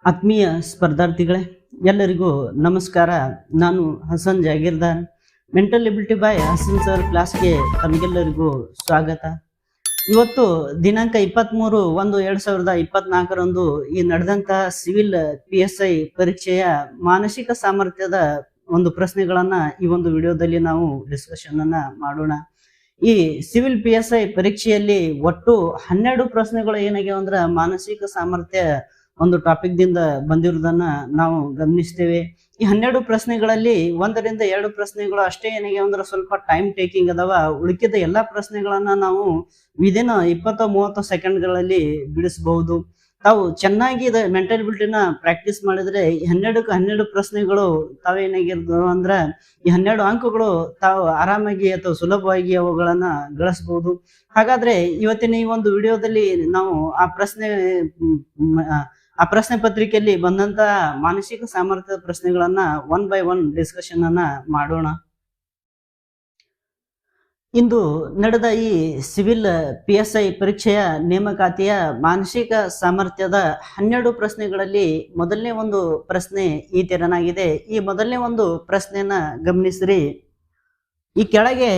ಆತ್ಮೀಯ ಸ್ಪರ್ಧಾರ್ಥಿಗಳೇ, ಎಲ್ಲರಿಗೂ ನಮಸ್ಕಾರ. ನಾನು Hasan Jagirdar, mental ability by Hasan sir ಕ್ಲಾಸ್ಗೆ ತಮಗೆಲ್ಲರಿಗೂ ಸ್ವಾಗತ. ಇವತ್ತು ದಿನಾಂಕ 23/1/2024 ಈ ನಡೆದಂತಹ ಸಿವಿಲ್ PSI ಪರೀಕ್ಷೆಯ ಮಾನಸಿಕ ಸಾಮರ್ಥ್ಯದ ಒಂದು ಪ್ರಶ್ನೆಗಳನ್ನ ಈ ಒಂದು ವಿಡಿಯೋದಲ್ಲಿ ನಾವು ಡಿಸ್ಕಷನ್ ಅನ್ನ ಮಾಡೋಣ. ಈ ಸಿವಿಲ್ PSI ಪರೀಕ್ಷೆಯಲ್ಲಿ ಒಟ್ಟು 12 ಪ್ರಶ್ನೆಗಳು ಏನಾಗ್ಯಾವ ಅಂದ್ರ ಮಾನಸಿಕ ಸಾಮರ್ಥ್ಯ ಒಂದು ಟಾಪಿಕ್ ದಿಂದ ಬಂದಿರುವುದನ್ನ ನಾವು ಗಮನಿಸ್ತೇವೆ. ಈ 12 ಪ್ರಶ್ನೆಗಳಲ್ಲಿ 1ರಿಂದ 2 ಪ್ರಶ್ನೆಗಳು ಅಷ್ಟೇ ಏನಾಗ್ಯಾವ ಅಂದ್ರೆ ಸ್ವಲ್ಪ ಟೈಮ್ ಟೇಕಿಂಗ್ ಅದಾವ. ಉಳಿಕಿದ ಎಲ್ಲಾ ಪ್ರಶ್ನೆಗಳನ್ನ ನಾವು ವಿದಿನ್ 20-30 ಸೆಕೆಂಡ್ಗಳಲ್ಲಿ ಬಿಡಿಸಬಹುದು. ತಾವು ಚೆನ್ನಾಗಿ ಮೆಂಟಲ್ ಎಬಿಲಿಟಿನ ಪ್ರಾಕ್ಟೀಸ್ ಮಾಡಿದ್ರೆ 12 ಪ್ರಶ್ನೆಗಳು ತಾವೇನಾಗಿರ್ತಾವ ಅಂದ್ರ ಈ 12 ಅಂಕಗಳು ತಾವು ಆರಾಮಾಗಿ ಅಥವಾ ಸುಲಭವಾಗಿ ಅವುಗಳನ್ನ ಗಳಿಸಬಹುದು. ಹಾಗಾದ್ರೆ ಇವತ್ತಿನ ಈ ಒಂದು ವಿಡಿಯೋದಲ್ಲಿ ನಾವು ಆ ಪ್ರಶ್ನೆ ಪತ್ರಿಕೆಯಲ್ಲಿ ಬಂದಂತ ಮಾನಸಿಕ ಸಾಮರ್ಥ್ಯದ ಪ್ರಶ್ನೆಗಳನ್ನ 1 by 1 ಡಿಸ್ಕಷನ್ ಅನ್ನ ಮಾಡೋಣ. ಇಂದು ನಡೆದ ಈ ಸಿವಿಲ್ PSI ಪರೀಕ್ಷೆಯ ನೇಮಕಾತಿಯ ಮಾನಸಿಕ ಸಾಮರ್ಥ್ಯದ 12 ಪ್ರಶ್ನೆಗಳಲ್ಲಿ ಮೊದಲನೇ ಒಂದು ಪ್ರಶ್ನೆ ಈ ತೆರನಾಗಿದೆ. ಈ ಮೊದಲನೇ ಒಂದು ಪ್ರಶ್ನೆಯನ್ನ ಗಮನಿಸ್ರಿ. ಈ ಕೆಳಗೆ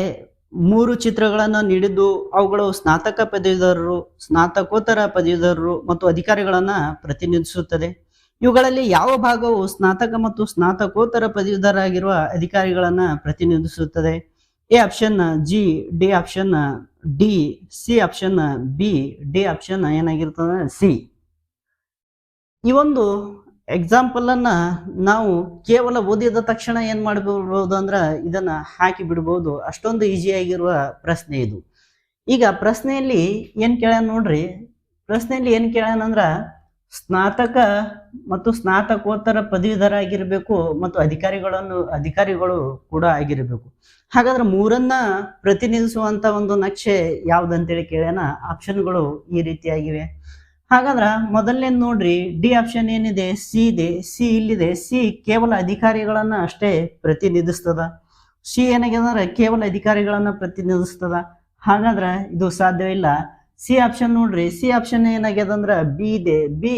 3 ಚಿತ್ರಗಳನ್ನು ನೀಡಿದ್ದು ಅವುಗಳು ಸ್ನಾತಕ ಪದವೀಧರರು, ಸ್ನಾತಕೋತ್ತರ ಪದವೀಧರರು ಮತ್ತು ಅಧಿಕಾರಿಗಳನ್ನ ಪ್ರತಿನಿಧಿಸುತ್ತದೆ. ಇವುಗಳಲ್ಲಿ ಯಾವ ಭಾಗವು ಸ್ನಾತಕ ಮತ್ತು ಸ್ನಾತಕೋತ್ತರ ಪದವೀಧರರಾಗಿರುವ ಅಧಿಕಾರಿಗಳನ್ನ ಪ್ರತಿನಿಧಿಸುತ್ತದೆ? A option G, D option D, C option B, D option ಏನಾಗಿರ್ತದೆ ಸಿ. ಈ ಒಂದು ಎಕ್ಸಾಂಪಲ್ ಅನ್ನ ನಾವು ಕೇವಲ ಓದಿದ ತಕ್ಷಣ ಏನ್ ಮಾಡಬಹುದು ಅಂದ್ರ ಇದನ್ನ ಹಾಕಿ ಬಿಡಬಹುದು. ಅಷ್ಟೊಂದು ಈಸಿ ಆಗಿರುವ ಪ್ರಶ್ನೆ ಇದು. ಈಗ ಪ್ರಶ್ನೆಯಲ್ಲಿ ಏನ್ ಕೇಳ್ಯಾನ ನೋಡ್ರಿ. ಪ್ರಶ್ನೆಯಲ್ಲಿ ಏನ್ ಕೇಳ್ಯಾನಂದ್ರ ಸ್ನಾತಕ ಮತ್ತು ಸ್ನಾತಕೋತ್ತರ ಪದವೀಧರ ಆಗಿರ್ಬೇಕು ಮತ್ತು ಅಧಿಕಾರಿಗಳು ಕೂಡ ಆಗಿರ್ಬೇಕು. ಹಾಗಾದ್ರೆ ಮೂರನ್ನ ಪ್ರತಿನಿಧಿಸುವಂತ ಒಂದು ನಕ್ಷೆ ಯಾವ್ದಂತೇಳಿ ಕೇಳ್ಯಾನ. ಆಪ್ಷನ್ಗಳು ಈ ರೀತಿಯಾಗಿವೆ. ಹಾಗಾದ್ರ ಮೊದಲನೇ ನೋಡ್ರಿ, ಡಿ ಆಪ್ಷನ್ ಏನಿದೆ ಸಿ ಇದೆ. ಸಿ ಇಲ್ಲಿದೆ. ಸಿ ಕೇವಲ ಅಧಿಕಾರಿಗಳನ್ನ ಅಷ್ಟೇ ಪ್ರತಿನಿಧಿಸ್ತದ. ಸಿ ಏನಾಗ್ಯದಂದ್ರ ಕೇವಲ ಅಧಿಕಾರಿಗಳನ್ನ ಪ್ರತಿನಿಧಿಸ್ತದ. ಹಾಗಾದ್ರ ಇದು ಸಾಧ್ಯವಿಲ್ಲ. ಸಿ ಆಪ್ಷನ್ ನೋಡ್ರಿ. ಸಿ ಆಪ್ಷನ್ ಏನಾಗ್ಯದಂದ್ರ ಬಿ ಇದೆ. ಬಿ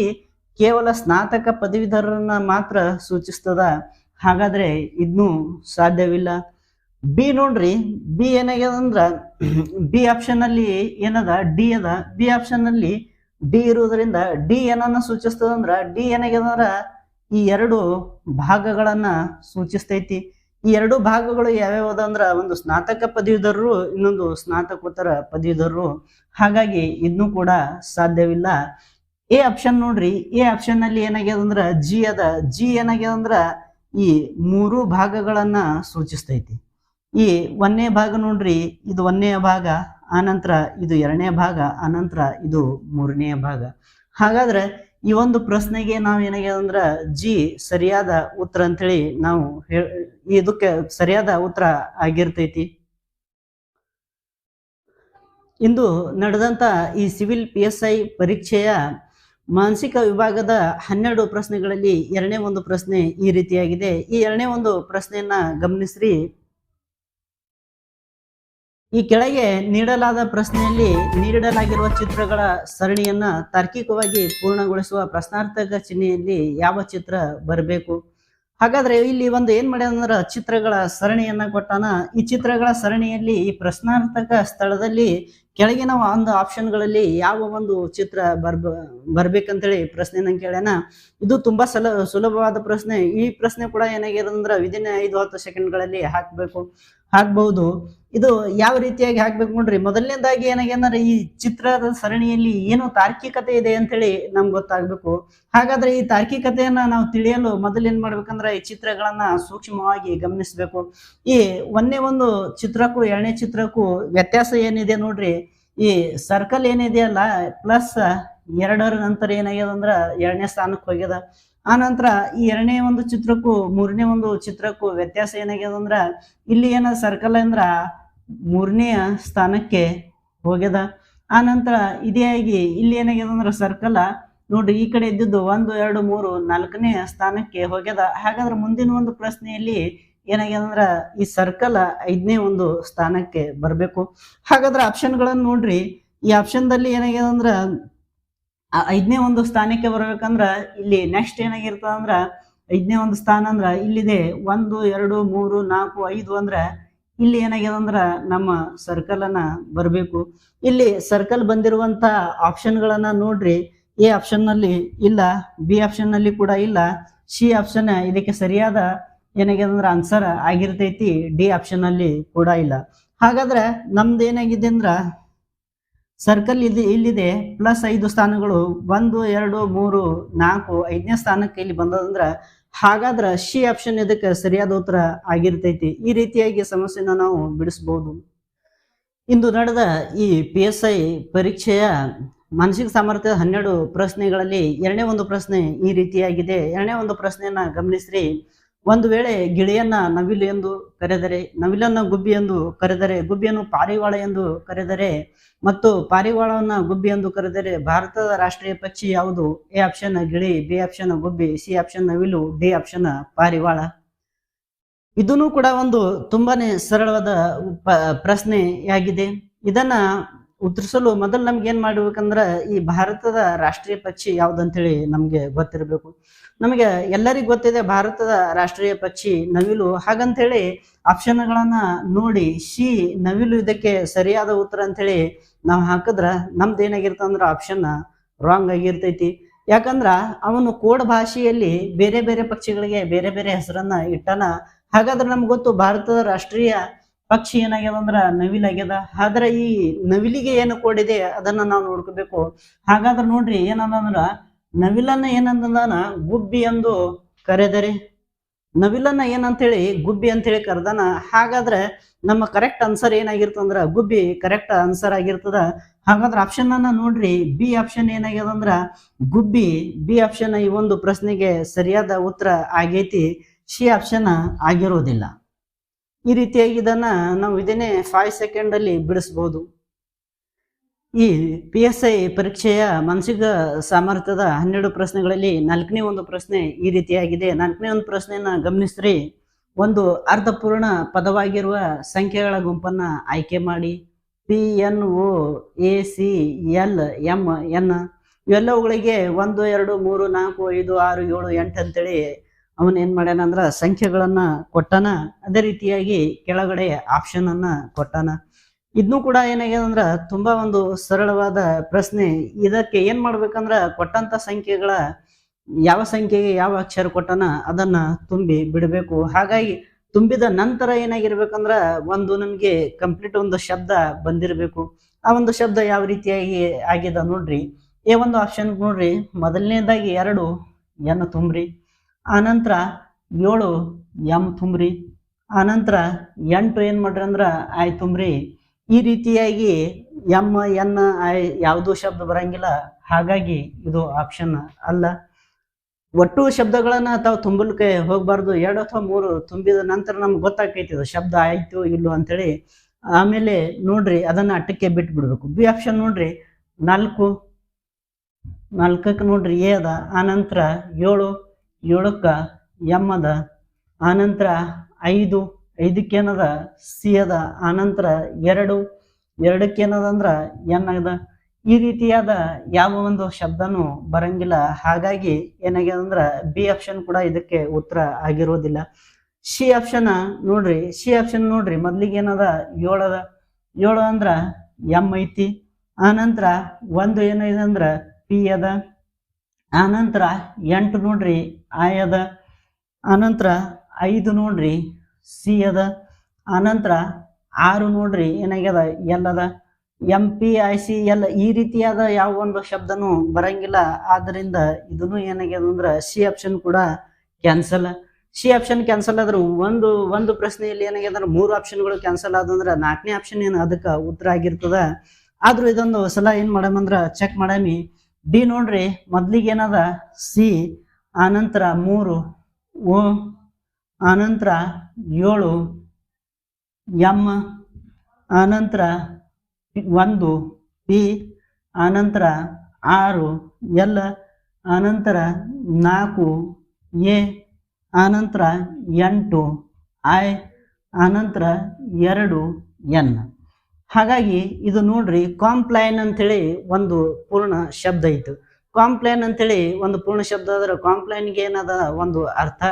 ಕೇವಲ ಸ್ನಾತಕ ಪದವೀಧರರನ್ನ ಮಾತ್ರ ಸೂಚಿಸ್ತದ. ಹಾಗಾದ್ರೆ ಇದನ್ನು ಸಾಧ್ಯವಿಲ್ಲ. ಬಿ ನೋಡ್ರಿ. ಬಿ ಏನಾಗ್ಯದಂದ್ರ ಬಿ ಆಪ್ಷನ್ ಅಲ್ಲಿ ಏನದ ಡಿ ಅದ. ಬಿ ಆಪ್ಷನ್ ಅಲ್ಲಿ ಡಿ ಇರುವುದರಿಂದ ಡಿ ಏನನ್ನ ಸೂಚಿಸ್ತದಂದ್ರ ಡಿ ಏನಾಗ್ಯದಂದ್ರ ಈ 2 ಭಾಗಗಳನ್ನ ಸೂಚಿಸ್ತೈತಿ. ಈ 2 ಭಾಗಗಳು ಯಾವ್ಯಾವದಂದ್ರ ಒಂದು ಸ್ನಾತಕ ಪದವೀಧರರು, ಇನ್ನೊಂದು ಸ್ನಾತಕೋತ್ತರ ಪದವೀಧರರು. ಹಾಗಾಗಿ ಇದನ್ನು ಕೂಡ ಸಾಧ್ಯವಿಲ್ಲ. ಎ ಆಪ್ಷನ್ ನೋಡ್ರಿ. ಎ ಆಪ್ಷನ್ ಅಲ್ಲಿ ಏನಾಗ್ಯದಂದ್ರ ಜಿ ಅದ. ಜಿ ಏನಾಗ್ಯದಂದ್ರ ಈ 3 ಭಾಗಗಳನ್ನ ಸೂಚಿಸ್ತೈತಿ. ಈ 1ನೇ ಭಾಗ ನೋಡ್ರಿ, ಇದು 1ನೇ ಭಾಗ, ಆನಂತರ ಇದು 2ನೇ ಭಾಗ, ಆನಂತರ ಇದು 3ನೇ ಭಾಗ. ಹಾಗಾದ್ರೆ ಈ ಒಂದು ಪ್ರಶ್ನೆಗೆ ನಾವ್ ಏನಾಗ್ಯದಂದ್ರ ಜಿ ಸರಿಯಾದ ಉತ್ತರ ಅಂತೇಳಿ ನಾವು ಇದಕ್ಕೆ ಸರಿಯಾದ ಉತ್ತರ ಆಗಿರ್ತೈತಿ. ಇಂದು ನಡೆದಂತ ಈ ಸಿವಿಲ್ PSI ಪರೀಕ್ಷೆಯ ಮಾನಸಿಕ ವಿಭಾಗದ 12 ಪ್ರಶ್ನೆಗಳಲ್ಲಿ 2ನೇ ಒಂದು ಪ್ರಶ್ನೆ ಈ ರೀತಿಯಾಗಿದೆ. ಈ 2ನೇ ಒಂದು ಪ್ರಶ್ನೆಯನ್ನ ಗಮನಿಸ್ರಿ. ಈ ಕೆಳಗೆ ನೀಡಲಾದ ಪ್ರಶ್ನೆಯಲ್ಲಿ ನೀಡಲಾಗಿರುವ ಚಿತ್ರಗಳ ಸರಣಿಯನ್ನ ತಾರ್ಕಿಕವಾಗಿ ಪೂರ್ಣಗೊಳಿಸುವ ಪ್ರಶ್ನಾರ್ಥಕ ಚಿಹ್ನೆಯಲ್ಲಿ ಯಾವ ಚಿತ್ರ ಬರಬೇಕು? ಹಾಗಾದ್ರೆ ಇಲ್ಲಿ ಒಂದು ಏನ್ ಮಾಡ್ಯಾರ ಚಿತ್ರಗಳ ಸರಣಿಯನ್ನ ಕೊಟ್ಟಾನ. ಈ ಚಿತ್ರಗಳ ಸರಣಿಯಲ್ಲಿ ಈ ಪ್ರಶ್ನಾರ್ಥಕ ಸ್ಥಳದಲ್ಲಿ ಕೆಳಗಿನ ಒಂದು ಆಪ್ಷನ್ಗಳಲ್ಲಿ ಯಾವ ಒಂದು ಚಿತ್ರ ಬರ್ಬೇಕಂತೇಳಿ ಪ್ರಶ್ನೆನ ಕೇಳ್ಯಾನ. ಇದು ತುಂಬಾ ಸುಲಭವಾದ ಪ್ರಶ್ನೆ. ಈ ಪ್ರಶ್ನೆ ಕೂಡ ಏನಾಗಿರೋದಂದ್ರ ವಿದಿನ್ 5-10 ಸೆಕೆಂಡ್ಗಳಲ್ಲಿ ಹಾಕ್ಬಹುದು. ಇದು ಯಾವ ರೀತಿಯಾಗಿ ಹಾಕ್ಬೇಕು ನೋಡ್ರಿ. ಮೊದಲನೇದಾಗಿ ಏನಾಗ್ಯಂದ್ರೆ ಈ ಚಿತ್ರದ ಸರಣಿಯಲ್ಲಿ ಏನು ತಾರ್ಕಿಕತೆ ಇದೆ ಅಂತೇಳಿ ನಮ್ಗೆ ಗೊತ್ತಾಗ್ಬೇಕು. ಹಾಗಾದ್ರೆ ಈ ತಾರ್ಕಿಕತೆಯನ್ನ ನಾವು ತಿಳಿಯಲು ಮೊದಲು ಏನ್ ಮಾಡ್ಬೇಕಂದ್ರೆ ಈ ಚಿತ್ರಗಳನ್ನ ಸೂಕ್ಷ್ಮವಾಗಿ ಗಮನಿಸ್ಬೇಕು. ಈ 1ನೇ ಒಂದು ಚಿತ್ರಕ್ಕೂ 2ನೇ ಚಿತ್ರಕ್ಕೂ ವ್ಯತ್ಯಾಸ ಏನಿದೆ ನೋಡ್ರಿ. ಈ ಸರ್ಕಲ್ ಏನಿದೆಯಲ್ಲ +2 ನಂತರ ಏನಾಗ್ಯದ ಅಂದ್ರ 2ನೇ ಸ್ಥಾನಕ್ಕೆ ಹೋಗ್ಯದ. ಆ ನಂತರ ಈ 2ನೇ ಒಂದು ಚಿತ್ರಕ್ಕೂ 3ನೇ ಒಂದು ಚಿತ್ರಕ್ಕೂ ವ್ಯತ್ಯಾಸ ಏನಾಗ್ಯದ ಅಂದ್ರ ಇಲ್ಲಿ ಏನ ಸರ್ಕಲ್ ಅಂದ್ರ 3ನೇ ಸ್ಥಾನಕ್ಕೆ ಹೋಗ್ಯದ. ಆ ನಂತರ ಇದೇ ಆಗಿ ಇಲ್ಲಿ ಏನಾಗ್ಯದ ಅಂದ್ರ ಸರ್ಕಲ್ ನೋಡ್ರಿ ಈ ಕಡೆ ಇದ್ದಿದ್ದು 1, 2, 3 4ನೇ ಸ್ಥಾನಕ್ಕೆ ಹೋಗ್ಯದ. ಹಾಗಾದ್ರೆ ಮುಂದಿನ ಒಂದು ಪ್ರಶ್ನೆಯಲ್ಲಿ ಏನಾಗ್ಯದ ಅಂದ್ರ ಈ ಸರ್ಕಲ್ 5ನೇ ಒಂದು ಸ್ಥಾನಕ್ಕೆ ಬರ್ಬೇಕು. ಹಾಗಾದ್ರೆ ಆಪ್ಷನ್ಗಳನ್ನ ನೋಡ್ರಿ. ಈ ಆಪ್ಷನ್ದಲ್ಲಿ ಏನಾಗ್ಯದ ಅಂದ್ರ ಐದನೇ ಒಂದು ಸ್ಥಾನಕ್ಕೆ ಬರ್ಬೇಕಂದ್ರ ಇಲ್ಲಿ ನೆಕ್ಸ್ಟ್ ಏನಾಗಿರ್ತದ ಅಂದ್ರ ಐದನೇ ಒಂದು ಸ್ಥಾನ ಅಂದ್ರ ಇಲ್ಲಿದೆ 1 2 3 4 5 ಅಂದ್ರ ಇಲ್ಲಿ ಏನಾಗ್ಯದ ಅಂದ್ರ ನಮ್ಮ ಸರ್ಕಲ್ ಅನ್ನ ಬರಬೇಕು. ಇಲ್ಲಿ ಸರ್ಕಲ್ ಬಂದಿರುವಂತ ಆಪ್ಷನ್ಗಳನ್ನ ನೋಡ್ರಿ. ಎ ಆಪ್ಷನ್ ನಲ್ಲಿ ಇಲ್ಲ, ಬಿ ಆಪ್ಷನ್ ನಲ್ಲಿ ಕೂಡ ಇಲ್ಲ, ಸಿ ಆಪ್ಷನ್ ಇದಕ್ಕೆ ಸರಿಯಾದ ಏನಾಗಿದೆ ಅಂದ್ರ ಆನ್ಸರ್ ಆಗಿರ್ತೈತಿ, ಡಿ ಆಪ್ಷನ್ ಅಲ್ಲಿ ಕೂಡ ಇಲ್ಲ. ಹಾಗಾದ್ರೆ ನಮ್ದು ಏನಾಗಿದೆ ಅಂದ್ರ ಸರ್ಕಲ್ ಇಲ್ಲಿದೆ +5 ಸ್ಥಾನಗಳು 1 2 3 4 5ನೇ ಸ್ಥಾನಕ್ಕೆ ಇಲ್ಲಿ ಬಂದದಂದ್ರ ಹಾಗಾದ್ರ ಸಿ ಆಪ್ಷನ್ ಇದಕ್ಕೆ ಸರಿಯಾದ ಉತ್ತರ ಆಗಿರ್ತೈತಿ. ಈ ರೀತಿಯಾಗಿ ಸಮಸ್ಯೆನ ನಾವು ಬಿಡಿಸಬಹುದು. ಇಂದು ನಡೆದ ಈ PSI ಪರೀಕ್ಷೆಯ ಮಾನಸಿಕ ಸಾಮರ್ಥ್ಯ 12 ಪ್ರಶ್ನೆಗಳಲ್ಲಿ ಎರಡನೇ ಒಂದು ಪ್ರಶ್ನೆ ಈ ರೀತಿಯಾಗಿದೆ. ಎರಡನೇ ಒಂದು ಪ್ರಶ್ನೆಯನ್ನ ಗಮನಿಸ್ರಿ. ಒಂದು ವೇಳೆ ಗಿಳಿಯನ್ನ ನವಿಲು ಎಂದು ಕರೆದರೆ, ನವಿಲನ್ನ ಗುಬ್ಬಿ ಎಂದು ಕರೆದರೆ, ಗುಬ್ಬಿಯನ್ನು ಪಾರಿವಾಳ ಎಂದು ಕರೆದರೆ ಮತ್ತು ಪಾರಿವಾಳವನ್ನ ಗುಬ್ಬಿ ಎಂದು ಕರೆದರೆ ಭಾರತದ ರಾಷ್ಟ್ರೀಯ ಪಕ್ಷಿ ಯಾವುದು? ಎ ಆಪ್ಷನ್ ಗಿಳಿ, ಬಿ ಆಪ್ಷನ್ ಗುಬ್ಬಿ, ಸಿ ಆಪ್ಷನ್ ನವಿಲು, ಡಿ ಆಪ್ಷನ್ ಪಾರಿವಾಳ. ಇದನ್ನು ಕೂಡ ಒಂದು ತುಂಬಾನೇ ಸರಳವಾದ ಪ್ರಶ್ನೆಯಾಗಿದೆ. ಇದನ್ನ ಉತ್ತರಿಸಲು ಮೊದಲು ನಮ್ಗೆ ಏನ್ ಮಾಡ್ಬೇಕಂದ್ರ ಈ ಭಾರತದ ರಾಷ್ಟ್ರೀಯ ಪಕ್ಷಿ ಯಾವ್ದಂತೇಳಿ ನಮ್ಗೆ ಗೊತ್ತಿರಬೇಕು. ನಮಗೆ ಎಲ್ಲರಿಗೂ ಗೊತ್ತಿದೆ ಭಾರತದ ರಾಷ್ಟ್ರೀಯ ಪಕ್ಷಿ ನವಿಲು. ಹಾಗಂತೇಳಿ ಆಪ್ಷನ್ಗಳನ್ನ ನೋಡಿ ಸಿ ನವಿಲು ಇದಕ್ಕೆ ಸರಿಯಾದ ಉತ್ತರ ಅಂತೇಳಿ ನಾವು ಹಾಕಿದ್ರ ನಮ್ದು ಏನಾಗಿರ್ತಂದ್ರ ಆಪ್ಷನ್ ರಾಂಗ್ ಆಗಿರ್ತೈತಿ. ಯಾಕಂದ್ರ ಅವನು ಕೋಡ್ ಭಾಷೆಯಲ್ಲಿ ಬೇರೆ ಬೇರೆ ಪಕ್ಷಿಗಳಿಗೆ ಬೇರೆ ಬೇರೆ ಹೆಸರನ್ನ ಇಟ್ಟನ. ಹಾಗಾದ್ರೆ ನಮ್ಗೆ ಗೊತ್ತು ಭಾರತದ ರಾಷ್ಟ್ರೀಯ ಪಕ್ಷಿ ಏನಾಗ್ಯದ ಅಂದ್ರ ನವಿಲಾಗ್ಯದ. ಆದ್ರೆ ಈ ನವಿಲಿಗೆ ಏನು ಕೋಡಿದೆ ಅದನ್ನ ನಾವು ನೋಡ್ಕೋಬೇಕು. ಹಾಗಾದ್ರೆ ನೋಡ್ರಿ ಏನಂದ್ರ ನವಿಲನ್ನ ಏನಂದಾನ ಗುಬ್ಬಿ ಎಂದು ಕರೆದರೆ, ನವಿಲನ್ನ ಏನಂತೇಳಿ ಗುಬ್ಬಿ ಅಂತೇಳಿ ಕರೆದಾನ. ಹಾಗಾದ್ರೆ ನಮ್ಮ ಕರೆಕ್ಟ್ ಆನ್ಸರ್ ಏನಾಗಿರ್ತಂದ್ರ ಗುಬ್ಬಿ ಕರೆಕ್ಟ್ ಆನ್ಸರ್ ಆಗಿರ್ತದ. ಹಾಗಾದ್ರೆ ಆಪ್ಷನ್ ಅನ್ನ ನೋಡ್ರಿ, ಬಿ ಆಪ್ಷನ್ ಏನಾಗ್ಯದ ಅಂದ್ರ ಗುಬ್ಬಿ. ಬಿ ಆಪ್ಷನ್ ಈ ಒಂದು ಪ್ರಶ್ನೆಗೆ ಸರಿಯಾದ ಉತ್ತರ ಆಗೈತಿ, ಸಿ ಆಪ್ಷನ್ ಆಗಿರೋದಿಲ್ಲ. ಈ ರೀತಿಯಾಗಿ ಇದನ್ನ ನಾವು ಇದನ್ನೇ 5 ಸೆಕೆಂಡ್ ಅಲ್ಲಿ ಬಿಡಿಸಬಹುದು. ಈ PSI ಪರೀಕ್ಷೆಯ ಮಾನಸಿಕ ಸಾಮರ್ಥ್ಯದ 12 ಪ್ರಶ್ನೆಗಳಲ್ಲಿ 4ನೇ ಒಂದು ಪ್ರಶ್ನೆ ಈ ರೀತಿಯಾಗಿದೆ. 4ನೇ ಒಂದು ಪ್ರಶ್ನೆಯನ್ನ ಗಮನಿಸ್ರಿ. ಒಂದು ಅರ್ಥಪೂರ್ಣ ಪದವಾಗಿರುವ ಸಂಖ್ಯೆಗಳ ಗುಂಪನ್ನ ಆಯ್ಕೆ ಮಾಡಿ. PNOACLMN ಇವೆಲ್ಲವುಗಳಿಗೆ 1 2 3 4 5 6 7 8 ಅಂತೇಳಿ ಅವನ್ ಏನ್ ಮಾಡ್ಯಾನ ಅಂದ್ರ ಸಂಖ್ಯೆಗಳನ್ನ ಕೊಟ್ಟಾನ. ಅದೇ ರೀತಿಯಾಗಿ ಕೆಳಗಡೆ ಆಪ್ಷನ್ ಅನ್ನ ಕೊಟ್ಟಾನ. ಇದನ್ನು ಕೂಡ ಏನಾಗ್ಯದ ಅಂದ್ರ ತುಂಬಾ ಒಂದು ಸರಳವಾದ ಪ್ರಶ್ನೆ. ಇದಕ್ಕೆ ಏನ್ ಮಾಡ್ಬೇಕಂದ್ರ ಕೊಟ್ಟಂತ ಸಂಖ್ಯೆಗಳ ಯಾವ ಸಂಖ್ಯೆಗೆ ಯಾವ ಅಕ್ಷರ ಕೊಟ್ಟಾನ ಅದನ್ನ ತುಂಬಿ ಬಿಡಬೇಕು. ಹಾಗಾಗಿ ತುಂಬಿದ ನಂತರ ಏನಾಗಿರ್ಬೇಕಂದ್ರ ಒಂದು ನಮ್ಗೆ ಕಂಪ್ಲೀಟ್ ಒಂದು ಶಬ್ದ ಬಂದಿರಬೇಕು. ಆ ಒಂದು ಶಬ್ದ ಯಾವ ರೀತಿಯಾಗಿ ಆಗಿದೆ ನೋಡ್ರಿ. ಎ ಒಂದು ಆಪ್ಷನ್ ನೋಡ್ರಿ, ಮೊದಲನೇದಾಗಿ 2 ಎನ್ ತುಂಬ್ರಿ, ಆನಂತರ 7 ಎಂ ತುಂಬ್ರಿ, ಆನಂತರ 8 ಏನ್ ಮಾಡ್ರಿ ಅಂದ್ರ ಐ ತುಂಬ್ರಿ. ಈ ರೀತಿಯಾಗಿ ಎಂ ಎನ್ ಐ ಯಾವುದೋ ಶಬ್ದ ಬರಂಗಿಲ್ಲ. ಹಾಗಾಗಿ ಇದು ಆಪ್ಷನ್ ಅಲ್ಲ. ಒಟ್ಟು ಶಬ್ದಗಳನ್ನ ತಾವು ತುಂಬಲಿಕ್ಕೆ ಹೋಗ್ಬಾರ್ದು. 2 ಅಥವಾ 3 ತುಂಬಿದ ನಂತರ ನಮ್ಗೆ ಗೊತ್ತಾಕೈತಿ ಇದು ಶಬ್ದ ಆಯ್ತು ಇಲ್ಲೋ ಅಂತೇಳಿ. ಆಮೇಲೆ ನೋಡ್ರಿ ಅದನ್ನ ಅಟ್ಟಕ್ಕೆ ಬಿಟ್ಟು ಬಿಡ್ಬೇಕು. ಬಿ ಆಪ್ಷನ್ ನೋಡ್ರಿ, 4ಕ್ಕೆ ನೋಡ್ರಿ ಎ ಅದ, ಆನಂತರ 7ಕ್ಕ ಎಂ ಅದ, ಆನಂತರ 5ಕ್ಕೆ ಏನದ ಸಿ ಅದ, ಆನಂತರ 2ಕ್ಕೆ ಏನದ ಅಂದ್ರ ಎನ್ ಅದ. ಈ ರೀತಿಯಾದ ಯಾವ ಒಂದು ಶಬ್ದನೂ ಬರಂಗಿಲ್ಲ. ಹಾಗಾಗಿ ಏನಾಗ್ಯದ ಅಂದ್ರ ಬಿ ಆಪ್ಷನ್ ಕೂಡ ಇದಕ್ಕೆ ಉತ್ತರ ಆಗಿರೋದಿಲ್ಲ. ಸಿ ಆಪ್ಷನ್ ನೋಡ್ರಿ, ಮೊದ್ಲಿಗೆ ಏನದ 7 ಅದ, 7 ಅಂದ್ರ ಎಂ ಐತಿ, ಆನಂತರ 1 ಏನಿದೆ ಅಂದ್ರ ಪಿ ಅದ, ಆನಂತರ 8 ನೋಡ್ರಿ ಐ ಅದ, ಆನಂತರ 5 ನೋಡ್ರಿ ಸಿ ಅದ, ಆನಂತರ 6 ನೋಡ್ರಿ ಏನಾಗ್ಯದ ಎಲ್ ಅದ. MPICL ಈ ರೀತಿಯಾದ ಯಾವ ಒಂದು ಶಬ್ದನೂ ಬರಂಗಿಲ್ಲ. ಆದ್ರಿಂದ ಇದನ್ನು ಏನಾಗ್ಯದ ಅಂದ್ರ ಸಿ ಆಪ್ಷನ್ ಕೂಡ ಕ್ಯಾನ್ಸಲ್. ಸಿ ಆಪ್ಷನ್ ಕ್ಯಾನ್ಸಲ್ ಆದ್ರೆ ಒಂದು ಪ್ರಶ್ನೆಯಲ್ಲಿ ಏನಾಗ್ಯದ 3 ಆಪ್ಷನ್ಗಳು ಕ್ಯಾನ್ಸಲ್ ಆದಂದ್ರ 4ನೇ ಆಪ್ಷನ್ ಏನು ಅದಕ್ಕೆ ಉತ್ತರ ಆಗಿರ್ತದ. ಆದ್ರೂ ಇದೊಂದು ಸಲ ಏನ್ ಮಾಡಮಂದ್ರ ಚೆಕ್ ಮಾಡಮಿ. ಡಿ ನೋಡ್ರಿ, ಮೊದ್ಲಿಗೆ ಏನದ ಸಿ, ಆನಂತರ 3 ಓ, ಆನಂತರ 7 ಎಂ, ಆನಂತರ 1 ಪಿ, ಆನಂತರ 6 ಎಲ್, ಆನಂತರ 4 ಎ, ಆನಂತರ 8 ಐ, ಆನಂತರ 2 ಎನ್. ಹಾಗಾಗಿ ಇದು ನೋಡ್ರಿ ಕಾಂಪ್ಲೈನ್ ಅಂತೇಳಿ ಒಂದು ಪೂರ್ಣ ಶಬ್ದ ಇತ್ತು. ಕಾಂಪ್ಲೇನ್ ಅಂತೇಳಿ ಒಂದು ಪೂರ್ಣ ಶಬ್ದ ಆದ್ರೆ ಕಾಂಪ್ಲೇನ್ಗೆ ಏನದ ಒಂದು ಅರ್ಥ